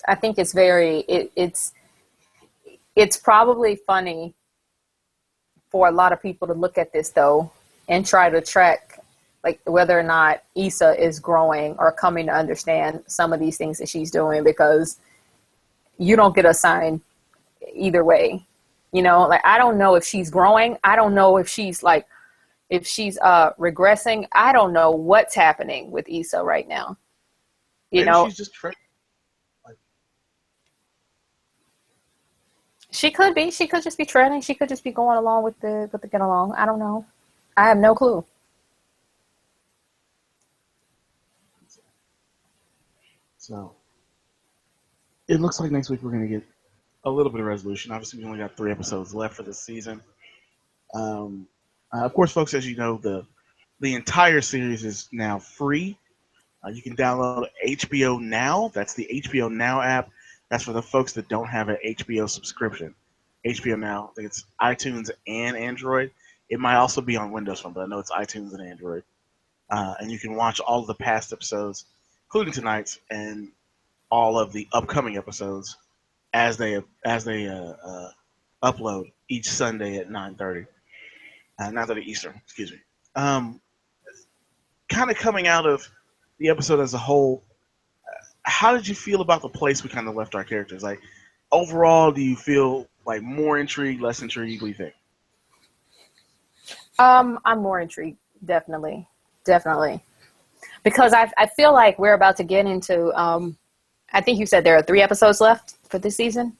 I think it's it's probably funny for a lot of people to look at this though and try to track like whether or not Issa is growing or coming to understand some of these things that she's doing, because you don't get a sign either way. You know, like I don't know if she's growing. I don't know if she's regressing. I don't know what's happening with Issa right now. Maybe she's just she could be. She could just be trending. She could just be going along with the get along. I don't know. I have no clue. So it looks like next week we're going to get a little bit of resolution. Obviously, we only got 3 episodes left for this season. Of course, folks, as you know, the entire series is now free. You can download HBO Now. That's the HBO Now app. That's for the folks that don't have an HBO subscription. HBO Now, I think it's iTunes and Android. It might also be on Windows Phone, but I know it's iTunes and Android. And you can watch all of the past episodes, including tonight's, and all of the upcoming episodes as they upload each Sunday at 9:30. 9:30 Eastern, excuse me. Kind of coming out of the episode as a whole, how did you feel about the place we kind of left our characters? Like, overall, do you feel like more intrigued, less intrigued? What do you think? I'm more intrigued, definitely, because I feel like we're about to get into. I think you said there are 3 episodes left for this season.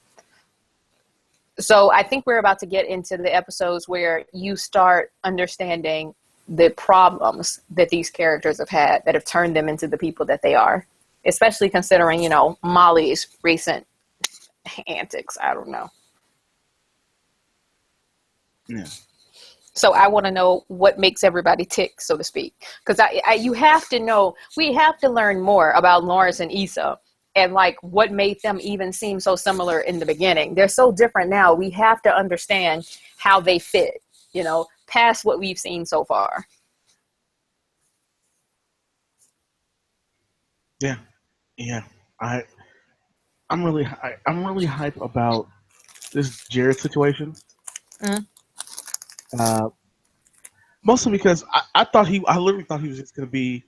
So I think we're about to get into the episodes where you start understanding the problems that these characters have had that have turned them into the people that they are, especially considering, you know, Molly's recent antics. I don't know. Yeah. So I want to know what makes everybody tick, so to speak, because you have to know, we have to learn more about Lawrence and Issa and like what made them even seem so similar in the beginning. They're so different now. We have to understand how they fit, you know, past what we've seen so far. Yeah. I'm really hype about this Jared situation. Mm. Mostly because I literally thought he was just going to be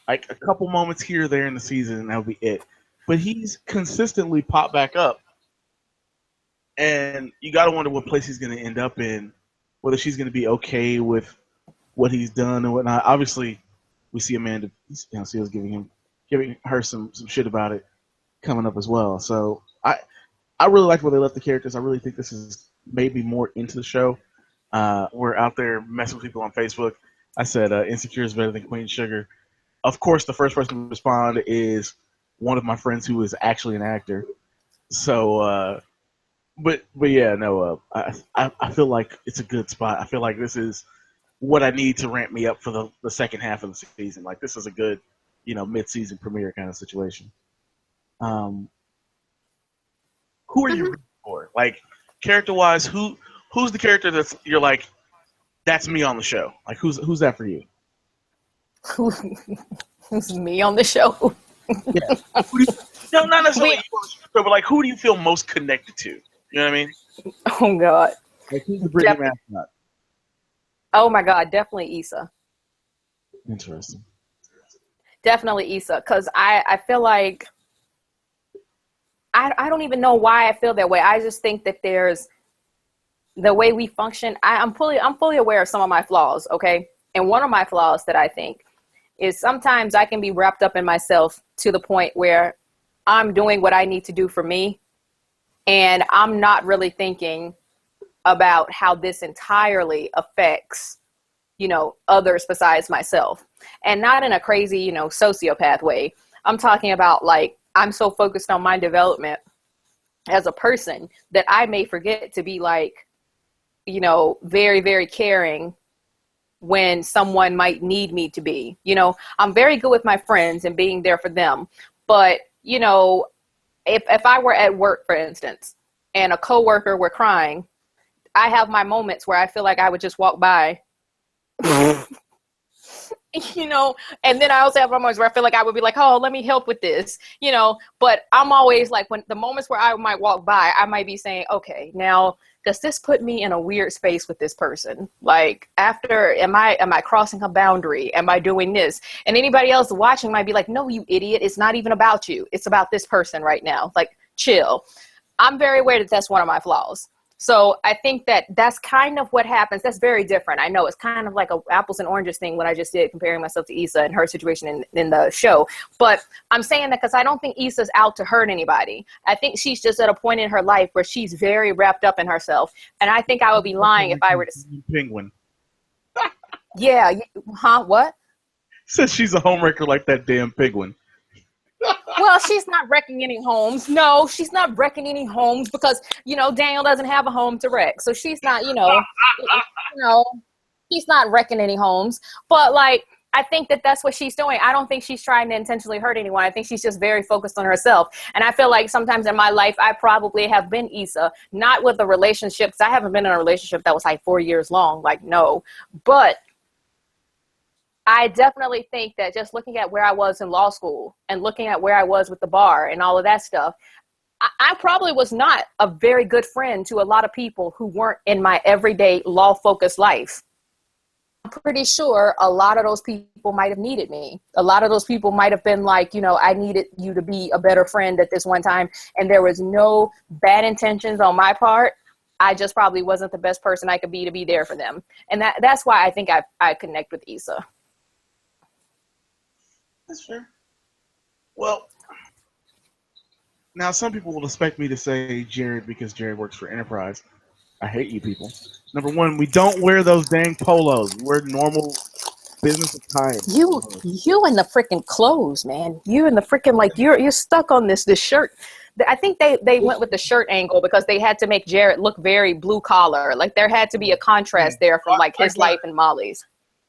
like a couple moments here or there in the season and that would be it. But he's consistently popped back up, and you got to wonder what place he's going to end up in, whether she's going to be okay with what he's done and whatnot. Obviously, we see Amanda, Seals giving her some shit about it coming up as well. So I really like where they left the characters. I really think this is maybe more into the show. We're out there messing with people on Facebook. I said Insecure is better than Queen Sugar. Of course, the first person to respond is one of my friends who is actually an actor. So, but yeah, no. I feel like it's a good spot. I feel like this is what I need to ramp me up for the second half of the season. Like this is a good, mid-season premiere kind of situation. Who are you rooting for? Like character-wise, who's the character you're like, that's me on the show? Like who's that for you? Who's me on the show? Yeah. No, not necessarily you on the show, but like who do you feel most connected to? You know what I mean? Oh God. Like, who's the Brittany Def- mascot? oh my God, definitely Issa. Interesting. Definitely Issa. Cause I feel like I don't even know why I feel that way. I just think that there's the way we function. I'm fully aware of some of my flaws, okay? And one of my flaws that I think is sometimes I can be wrapped up in myself to the point where I'm doing what I need to do for me, and I'm not really thinking about how this entirely affects, others besides myself. And not in a crazy, sociopath way. I'm talking about, like, I'm so focused on my development as a person that I may forget to be, like, very, very caring when someone might need me to be. I'm very good with my friends and being there for them. But, if I were at work, for instance, and a coworker were crying, I have my moments where I feel like I would just walk by, and then I also have moments where I feel like I would be like, oh, let me help with this, but I'm always like, when the moments where I might walk by, I might be saying, okay, now, does this put me in a weird space with this person? Like, after, am I crossing a boundary? Am I doing this? And anybody else watching might be like, no, you idiot. It's not even about you. It's about this person right now. Like, chill. I'm very aware that that's one of my flaws. So I think that that's kind of what happens. That's very different. I know it's kind of like a apples and oranges thing, what I just did, comparing myself to Issa and her situation in the show. But I'm saying that because I don't think Issa's out to hurt anybody. I think she's just at a point in her life where she's very wrapped up in herself. And I think I would be lying if I were to... Penguin. Yeah. Huh? What? Says she's a homewrecker like that damn penguin. Well, she's not wrecking any homes. No, she's not wrecking any homes because, Daniel doesn't have a home to wreck. So she's not, she's not wrecking any homes. But, like, I think that that's what she's doing. I don't think she's trying to intentionally hurt anyone. I think she's just very focused on herself. And I feel like sometimes in my life, I probably have been Issa, not with a relationship, because I haven't been in a relationship that was like 4 years long. Like, no. But I definitely think that just looking at where I was in law school and looking at where I was with the bar and all of that stuff, I probably was not a very good friend to a lot of people who weren't in my everyday law-focused life. I'm pretty sure a lot of those people might have needed me. A lot of those people might have been like, I needed you to be a better friend at this one time. And there was no bad intentions on my part. I just probably wasn't the best person I could be to be there for them. And that's why I think I connect with Issa. That's fair. Well, now some people will expect me to say Jared because Jared works for Enterprise. I hate you people. Number one, we don't wear those dang polos. We wear normal business attire. You and the freaking clothes, man. You and the freaking, like, you're stuck on this shirt. I think they went with the shirt angle because they had to make Jared look very blue collar. Like, there had to be a contrast there from, like, his life and Molly's.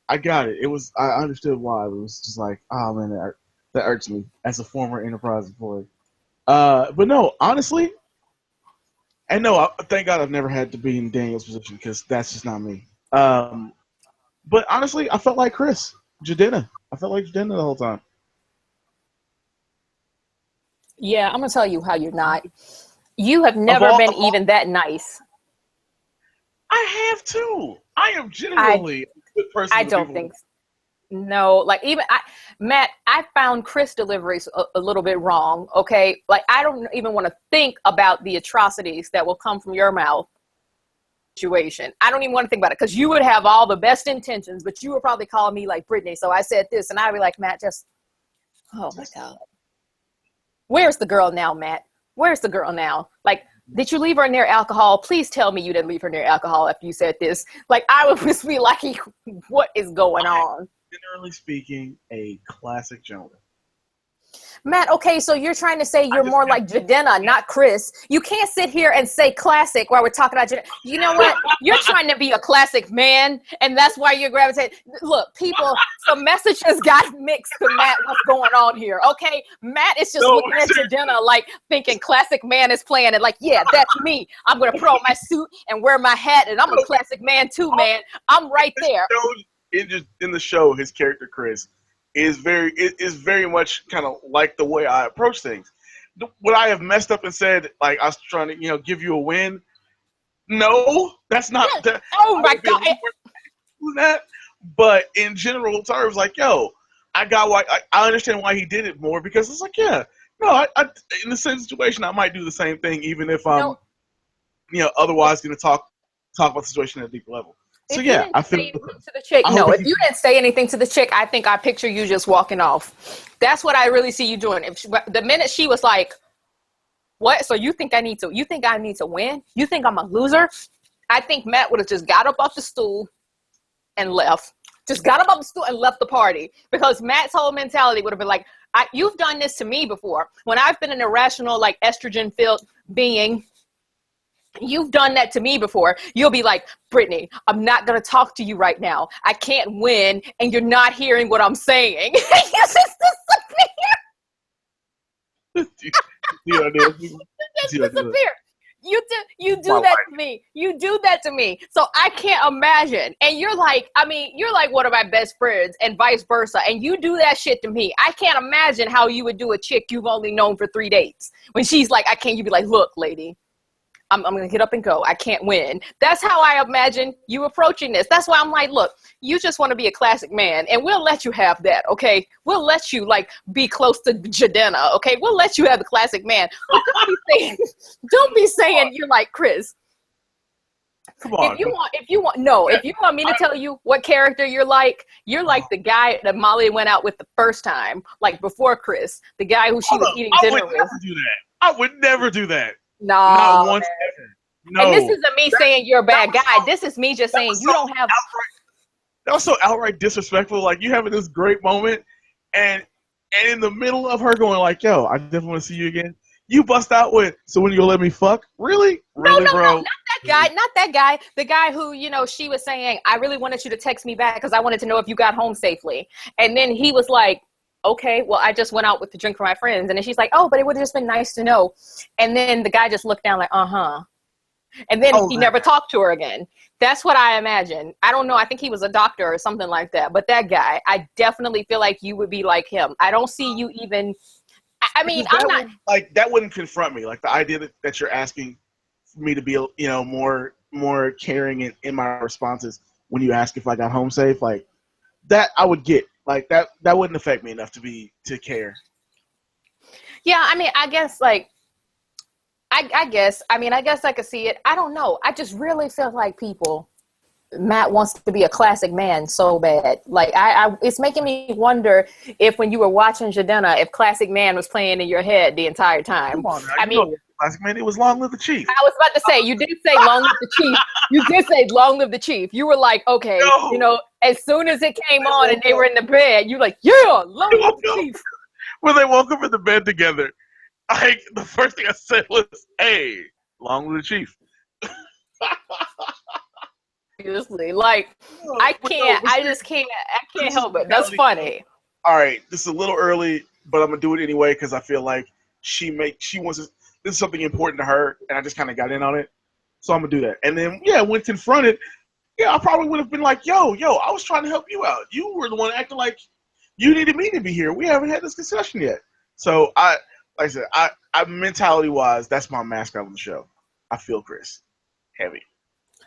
I got it. I understood why. It was just like, oh man, that irks me as a former Enterprise employee. But no, honestly, and no, thank God I've never had to be in Daniel's position because that's just not me. But honestly, I felt like Chris Jadena. I felt like Jadena the whole time. Yeah, I'm gonna tell you how you're not. You have never been even that nice. I have too. I am genuinely a good person. I don't think so. No, like, even Matt, I found Chris deliveries a little bit wrong. Okay, like, I don't even want to think about the atrocities that will come from your mouth. Situation. I don't even want to think about it because you would have all the best intentions, but you would probably call me like Brittany. So I said this, and I'd be like, Matt, just, oh my God, where's the girl now, Matt? Where's the girl now? Like, did you leave her near alcohol? Please tell me you didn't leave her near alcohol after you said this. Like, I would just be like, what is going on? Generally speaking, a classic gentleman. Matt, okay, so you're trying to say you're more like Jadena, not Chris. You can't sit here and say classic while we're talking about Jadena. You know what? You're trying to be a classic man, and that's why you're gravitating. Look, people, some messages got mixed to Matt. What's going on here? Okay, Matt is just looking at Jadena like thinking classic man is playing it. Like, yeah, that's me. I'm going to put on my suit and wear my hat, and I'm a classic man too, man. I'm right there. In the show, his character, Chris, is very much kind of like the way I approach things. What I have messed up and said, like, I was trying to, give you a win. No, that's not that. Oh I my would be a god. little more than that. But in general terms, like, yo, I got why. I understand why he did it more because it's like, yeah, no, in the same situation, I might do the same thing, even if I'm, No, otherwise going to talk about the situation at a deeper level. So if you yeah, didn't I say feel. anything to the chick, I hope no, he if can. you didn't say anything to the chick, I think I picture you just walking off. That's what I really see you doing. The minute she was like, "What? So you think I need to? You think I need to win? You think I'm a loser?" I think Matt would have just got up off the stool and left. Just got up off the stool and left the party because Matt's whole mentality would have been like, "You've done this to me before. When I've been an irrational, like estrogen-filled being." You've done that to me before. You'll be like, Brittany, I'm not going to talk to you right now. I can't win, and you're not hearing what I'm saying. Yes, it's disappear. You do that to me. You do that to me. So I can't imagine. And you're like, you're like one of my best friends and vice versa. And you do that shit to me. I can't imagine how you would do a chick you've only known for 3 dates. When she's like, I can't, you'd be like, look, lady, I'm going to get up and go. I can't win. That's how I imagine you approaching this. That's why I'm like, look, you just want to be a classic man, and we'll let you have that, okay? We'll let you, like, be close to Jadena, okay? We'll let you have the classic man. But don't be saying you're like Chris. Come on. If you want me to tell you what character you're like the guy that Molly went out with the first time, like before Chris, the guy who she was eating dinner with. I would never do that. No, not once ever. No. And this isn't me saying you're a bad guy. This is me just saying you don't have. That was so outright disrespectful. Like, you having this great moment, and in the middle of her going like, "Yo, I definitely want to see you again," you bust out with, "So when you gonna let me fuck?" Really, No, bro? not that guy. The guy who, she was saying, "I really wanted you to text me back because I wanted to know if you got home safely," and then he was like, okay, well, I just went out with the drink for my friends. And then she's like, oh, but it would have just been nice to know. And then the guy just looked down like, uh-huh. And then he never talked to her again. That's what I imagine. I don't know. I think he was a doctor or something like that. But that guy, I definitely feel like you would be like him. I don't see you even. I'm not. Like, that wouldn't confront me. Like, the idea that you're asking for me to be, more caring in my responses when you ask if I got home safe, like, that I would get. Like, that wouldn't affect me enough to care. Yeah, I guess, like, I guess I could see it. I don't know. I just really feel like Matt wants to be a classic man so bad. Like, it's making me wonder if when you were watching Jadena, if Classic Man was playing in your head the entire time. Come on, Classic Man, it was Long Live the Chief. I was about to say, you did say Long Live the Chief. You did say Long Live the Chief. You were like, okay, as soon as it came on and they were in the bed, you were like, yeah, Long Live the Chief. When they woke up in the bed together, the first thing I said was, hey, Long Live the Chief. Seriously, like, I just can't help it. That's funny. All right, this is a little early, but I'm gonna do it anyway because I feel like she wants to, this is something important to her, and I just kind of got in on it, so I'm gonna do that. And then, when confronted, I probably would have been like, yo, I was trying to help you out. You were the one acting like you needed me to be here. We haven't had this discussion yet. So like I said, I mentality wise, that's my mascot on the show. I feel Chris heavy.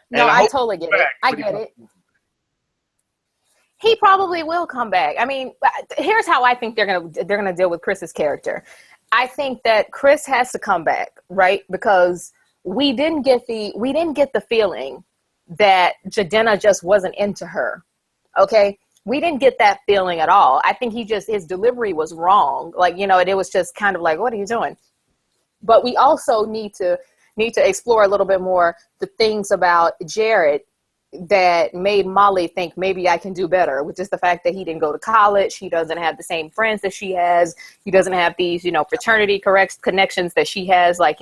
No, I totally get it. I get it. He probably will come back. I mean, here's how I think they're gonna deal with Chris's character. I think that Chris has to come back, right? Because we didn't get the feeling that Jadena just wasn't into her. Okay? We didn't get that feeling at all. I think his delivery was wrong. Like, it was just kind of like, what are you doing? But we also need to explore a little bit more the things about Jared that made Molly think maybe I can do better, which is the fact that he didn't go to college. He doesn't have the same friends that she has. He doesn't have these, fraternity connections that she has, like,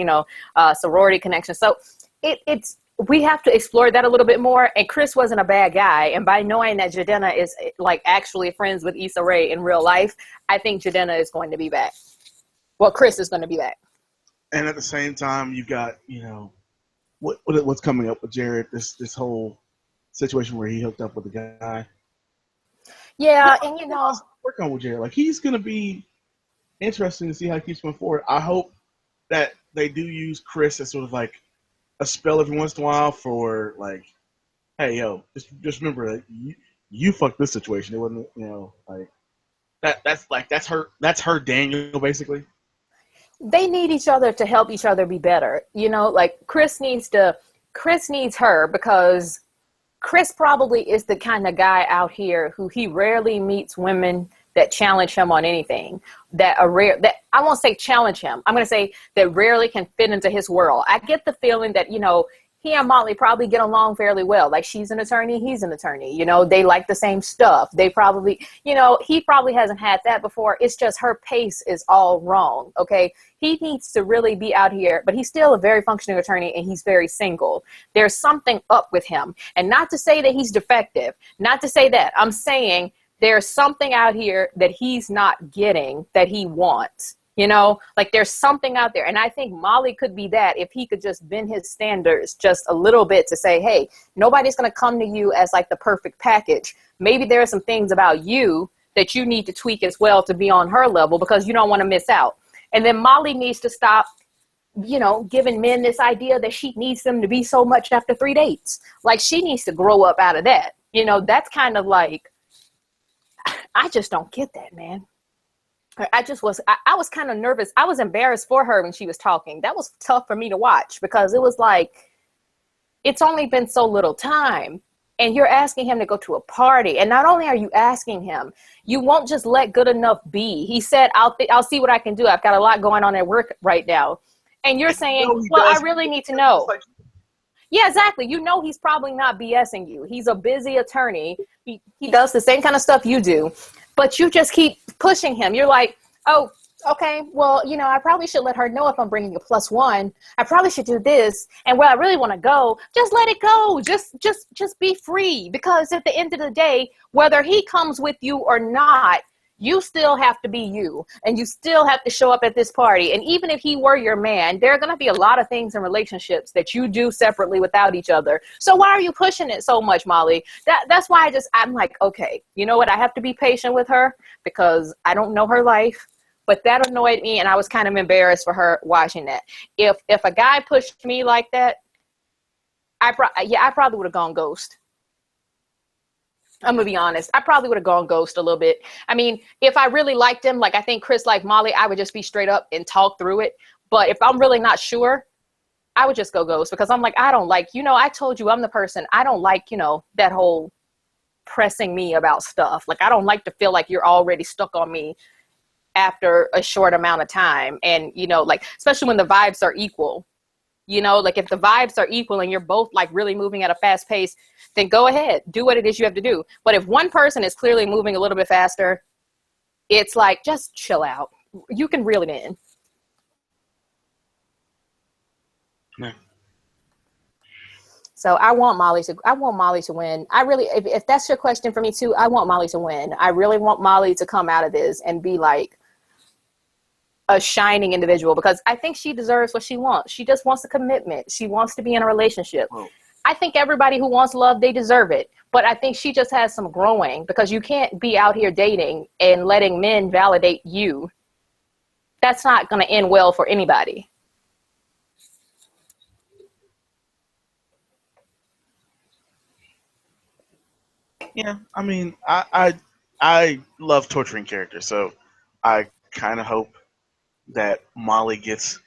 sorority connections. So we have to explore that a little bit more. And Chris wasn't a bad guy. And by knowing that Jadena is, like, actually friends with Issa Rae in real life, I think Jadena is going to be back. Well, Chris is going to be back. And at the same time, you've got, what's coming up with Jared, this whole situation where he hooked up with a guy. Yeah, and work on with Jared. Like, he's gonna be interesting to see how he keeps going forward. I hope that they do use Chris as sort of like a spell every once in a while for like, hey yo, just remember that you fucked this situation. It wasn't, like that's her Daniel basically. They need each other to help each other be better. Like Chris needs her because Chris probably is the kind of guy out here who he rarely meets women that challenge him on anything, that I won't say challenge him. I'm going to say that rarely can fit into his world. I get the feeling that, he and Molly probably get along fairly well. Like she's an attorney, he's an attorney, they like the same stuff. They probably, he probably hasn't had that before. It's just her pace is all wrong. Okay. He needs to really be out here, but he's still a very functioning attorney and he's very single. There's something up with him. And not to say that he's defective, not to say that. I'm saying there's something out here that he's not getting that he wants. Like there's something out there. And I think Molly could be that if he could just bend his standards just a little bit to say, hey, nobody's going to come to you as like the perfect package. Maybe there are some things about you that you need to tweak as well to be on her level because you don't want to miss out. And then Molly needs to stop, giving men this idea that she needs them to be so much after 3 dates. Like she needs to grow up out of that. That's kind of like, I just don't get that, man. I was kind of nervous. I was embarrassed for her when she was talking. That was tough for me to watch because it was like, it's only been so little time and you're asking him to go to a party. And not only are you asking him, you won't just let good enough be. He said, I'll see what I can do. I've got a lot going on at work right now. And you're saying, well, I really need to know. Yeah, exactly. He's probably not BSing you. He's a busy attorney. He does the same kind of stuff you do. But you just keep pushing him. You're like, oh, okay, well, I probably should let her know if I'm bringing a +1. I probably should do this. And where I really want to go, just let it go. Just be free. Because at the end of the day, whether he comes with you or not, you still have to be you. And you still have to show up at this party. And even if he were your man, there are going to be a lot of things in relationships that you do separately without each other. So why are you pushing it so much, Molly? That's why I'm like, okay, you know what? I have to be patient with her because I don't know her life. But that annoyed me, and I was kind of embarrassed for her watching that. If a guy pushed me like that, I probably would have gone ghost. I'm going to be honest. I probably would have gone ghost a little bit. I mean, if I really liked him, like I think Chris liked Molly, I would just be straight up and talk through it. But if I'm really not sure, I would just go ghost because I'm like, I don't like, I told you I'm the person. I don't like, that whole pressing me about stuff. Like, I don't like to feel like you're already stuck on me after a short amount of time. And, like, especially when the vibes are equal. Like if the vibes are equal and you're both like really moving at a fast pace, then go ahead, do what it is you have to do. But if one person is clearly moving a little bit faster, it's like, just chill out. You can reel it in. Yeah. So I want Molly to win. I really, if that's your question for me too, I want Molly to win. I really want Molly to come out of this and be like a shining individual because I think she deserves what she wants. She just wants a commitment. She wants to be in a relationship. Oh. I think everybody who wants love, they deserve it. But I think she just has some growing because you can't be out here dating and letting men validate you. That's not going to end well for anybody. Yeah, I mean, I love torturing characters, so I kind of hope that Molly gets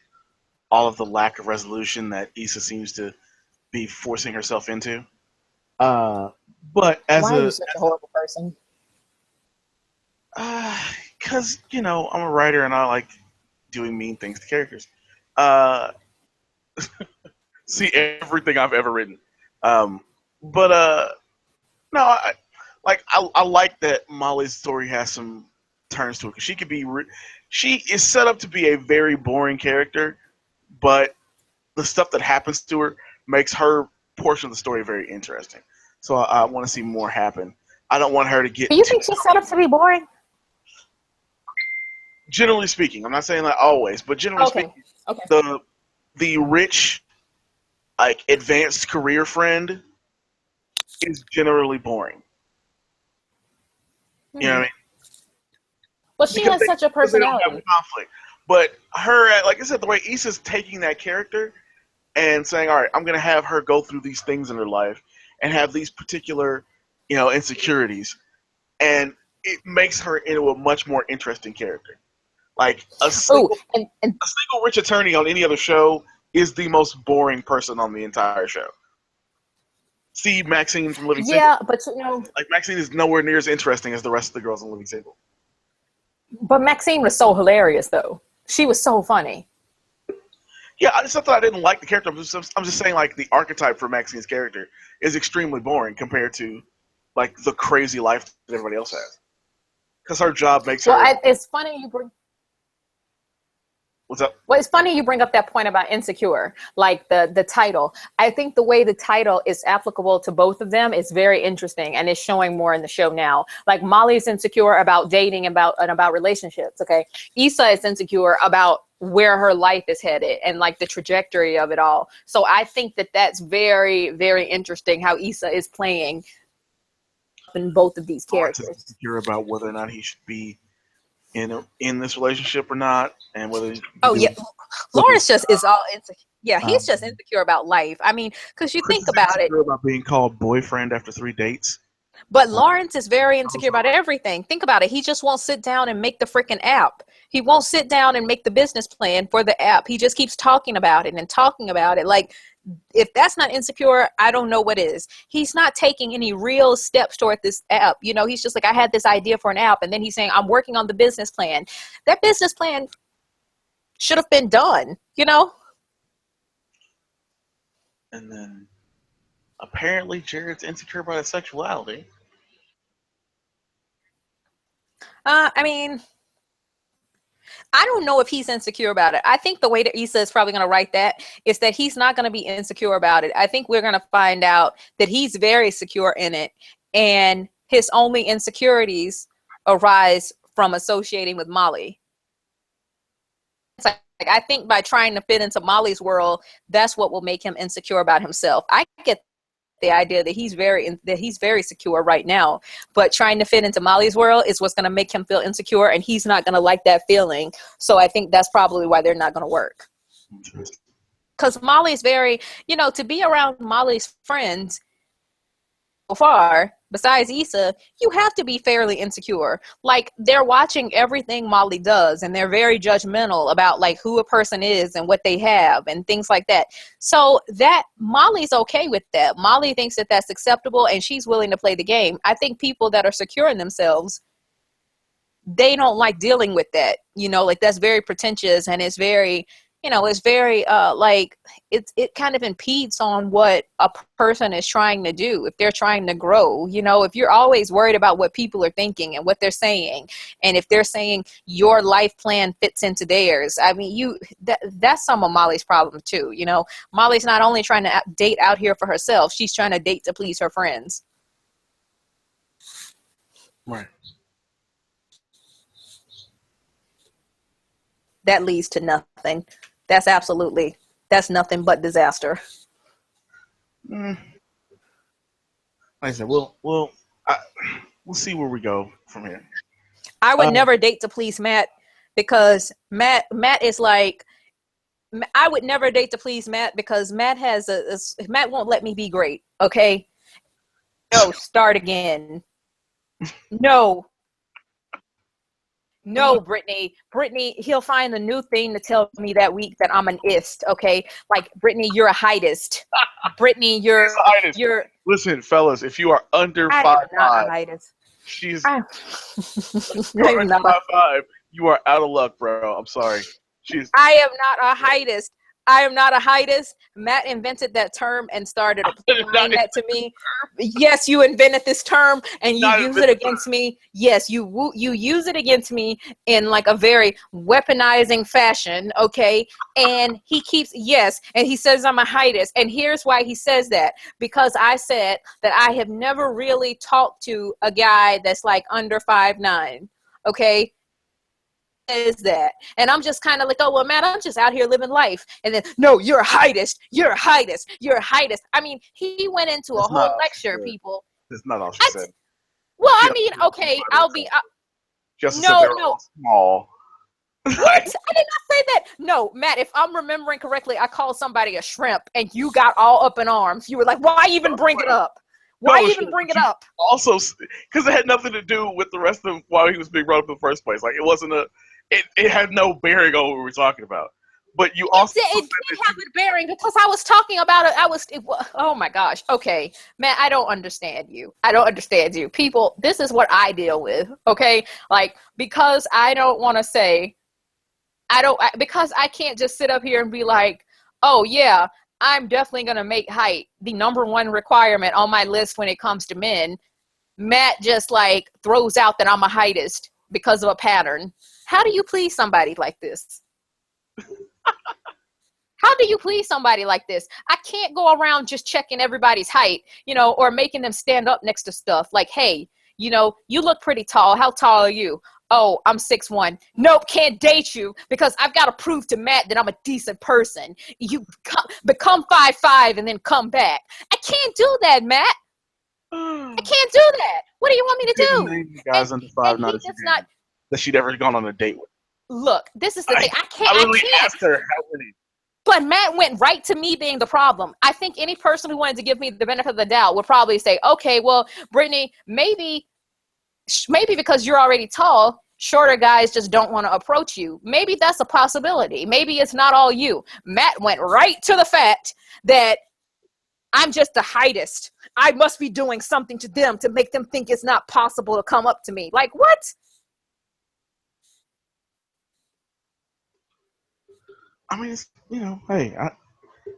all of the lack of resolution that Issa seems to be forcing herself into. But as why are you such a horrible person? Because I'm a writer and I like doing mean things to characters. See everything I've ever written. But no, I like that Molly's story has some turns to it because she could be. She is set up to be a very boring character, but the stuff that happens to her makes her portion of the story very interesting. So I want to see more happen. I don't want her to get. Do you think she's set up to be boring? Generally speaking, I'm not saying that always, but generally speaking, the rich, like advanced career friend is generally boring. You know what I mean? Well, she has such a personality. They don't have conflict. But her, like I said, the way Issa's taking that character and saying, all right, I'm going to have her go through these things in her life and have these particular, insecurities, and it makes her into a much more interesting character. Like Oh, and a single rich attorney on any other show is the most boring person on the entire show. See Maxine from Living Single. yeah, but Like Maxine is nowhere near as interesting as the rest of the girls in Living Single. but Maxine was so hilarious though. She was so funny. Yeah, it's not that I didn't like the character. I'm just saying, like, the archetype for Maxine's character is extremely boring compared to, like, the crazy life that everybody else has. Because her job makes her. It's funny you bring. What's up? Well, it's funny you bring up that point about insecure, like the title. I think the way the title is applicable to both of them is very interesting, and it's showing more in the show now. Like Molly's insecure about dating and about relationships. Okay, Issa is insecure about where her life is headed and like the trajectory of it all. So I think that that's very, very interesting how Issa is playing in both of these characters. Insecure about whether or not he should be in this relationship or not, and whether. Oh yeah, Lawrence just is all insecure. Yeah, he's just insecure about life. I mean, because you think about it, about being called boyfriend after 3 dates. But Lawrence is very insecure about everything. Think about it. He just won't sit down and make the freaking app. He won't sit down and make the business plan for the app. He just keeps talking about it and talking about it. Like, if that's not insecure, I don't know what is. He's not taking any real steps toward this app. You know, he's just like, I had this idea for an app. And then he's saying, I'm working on the business plan. That business plan should have been done, you know? And then apparently Jared's insecure about his sexuality. I mean, I don't know if he's insecure about it. I think the way that Issa is probably going to write that is that he's not going to be insecure about it. I think we're going to find out that he's very secure in it, and his only insecurities arise from associating with Molly. It's like I think by trying to fit into Molly's world, that's what will make him insecure about himself. I get the idea that he's very secure right now, but trying to fit into Molly's world is what's going to make him feel insecure, and he's not going to like that feeling. So I think that's probably why they're not going to work. Because Molly's very, to be around Molly's friends so far, besides Issa, you have to be fairly insecure. Like, they're watching everything Molly does, and they're very judgmental about like who a person is and what they have and things like that. So that Molly's okay with that. Molly thinks that that's acceptable, and she's willing to play the game. I think people that are secure in themselves, they don't like dealing with that. Like, that's very pretentious, and it's very, it's very like it kind of impedes on what a person is trying to do if they're trying to grow. If you're always worried about what people are thinking and what they're saying, and if they're saying your life plan fits into theirs, I mean, that's some of Molly's problem too. Molly's not only trying to date out here for herself, she's trying to date to please her friends. Right. That leads to nothing. That's nothing but disaster. Like I said, we'll see where we go from here. I would never date to please Matt, because Matt is like, I would never date to please Matt because Matt Matt won't let me be great. Okay. No, start again. No, Brittany, he'll find a new thing to tell me that week that I'm an ist, okay? Like, Brittany, you're a heightist. Brittany, you're... Listen, fellas, if you are under 5'5", she's... I'm not 5'5", you are out of luck, bro. I'm sorry. I am not a heightist. Matt invented that term and started applying that to me. Yes, you invented this term and you use it against me. Yes, you use it against me in like a very weaponizing fashion, okay? And he keeps, and he says I'm a heightist. And here's why he says that. Because I said that I have never really talked to a guy that's like under 5'9", okay? Is that, and I'm just kind of like, oh well, man, I'm just out here living life. And then, no, you're a heightist. I mean, he went into a whole lecture, people. That's not all she said. Well, I mean, okay, I'll be. No. Small. What? I did not say that. No, Matt, if I'm remembering correctly, I called somebody a shrimp and you got all up in arms. You were like, why even bring it up? Why even bring it up? Also, because it had nothing to do with the rest of why he was being brought up in the first place. Like, it wasn't it had no bearing on what we were talking about. But you also it did have a bearing because I was talking about it. Oh my gosh. Okay, Matt, I don't understand you. I don't understand you. People, this is what I deal with. Okay, like because I don't want to say, because I can't just sit up here and be like, oh yeah, I'm definitely gonna make height the number one requirement on my list when it comes to men. Matt just like throws out that I'm a heightist because of a pattern. How do you please somebody like this? How do you please somebody like this? I can't go around just checking everybody's height, or making them stand up next to stuff like, hey, you look pretty tall. How tall are you? Oh, I'm 6'1". Nope, can't date you because I've got to prove to Matt that I'm a decent person. You become 5'5" and then come back. I can't do that, Matt. I can't do that. What do you want me to do? Name the guys under 5'9" that she'd ever gone on a date with. Look, this is the thing. I can't. I literally asked her how many. But Matt went right to me being the problem. I think any person who wanted to give me the benefit of the doubt would probably say, okay, well, Brittany, maybe because you're already tall, shorter guys just don't want to approach you. Maybe that's a possibility. Maybe it's not all you. Matt went right to the fact that I'm just the heightist. I must be doing something to them to make them think it's not possible to come up to me. Like, what? I mean, hey,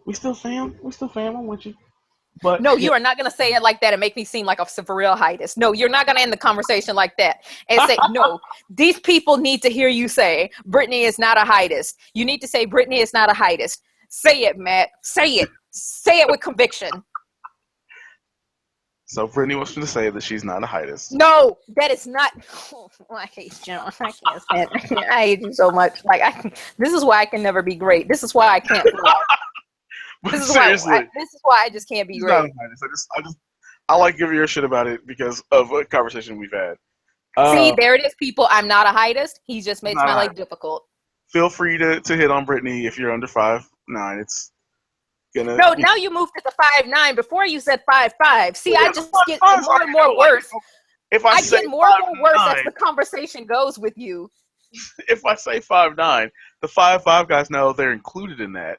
we still fam. I'm with you. But no, you are not going to say it like that and make me seem like a for real heightist. No, you're not going to end the conversation like that and say, no, these people need to hear you say Brittany is not a heightist. You need to say Brittany is not a heightist. Say it, Matt. Say it. Say it with conviction. So Brittany wants me to say that she's not a heightist. No, that is not. Oh, I hate John. I can't stand it. I hate you so much. Like, this is why I can never be great. This is why I can't. This is why I just can't be great. I like giving your shit about it because of a conversation we've had. See, there it is, people. I'm not a heightist. He just makes my life difficult. Feel free to hit on Brittany if you're under 5'9". It's gonna. No, now you moved it to 5'9". Before you said 5'5". See, I just get more and more worse. I get more and more worse as the conversation goes with you. If I say 5'9", the 5'5" guys know they're included in that.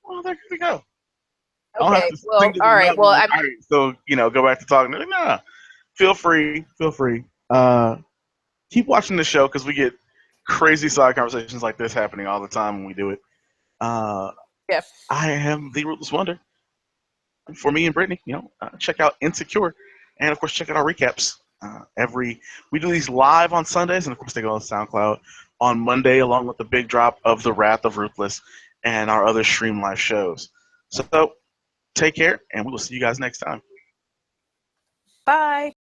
Well, there we go. Okay. Well, all right. Well, all right. So go back to talking. Nah. Feel free. Keep watching the show because we get crazy side conversations like this happening all the time when we do it. Yeah. I am the Ruthless Wonder. For me and Brittany, check out Insecure, and of course check out our recaps. We do these live on Sundays, and of course they go on SoundCloud on Monday, along with the big drop of The Wrath of Ruthless and our other Streamlife shows. So take care, and we will see you guys next time. Bye.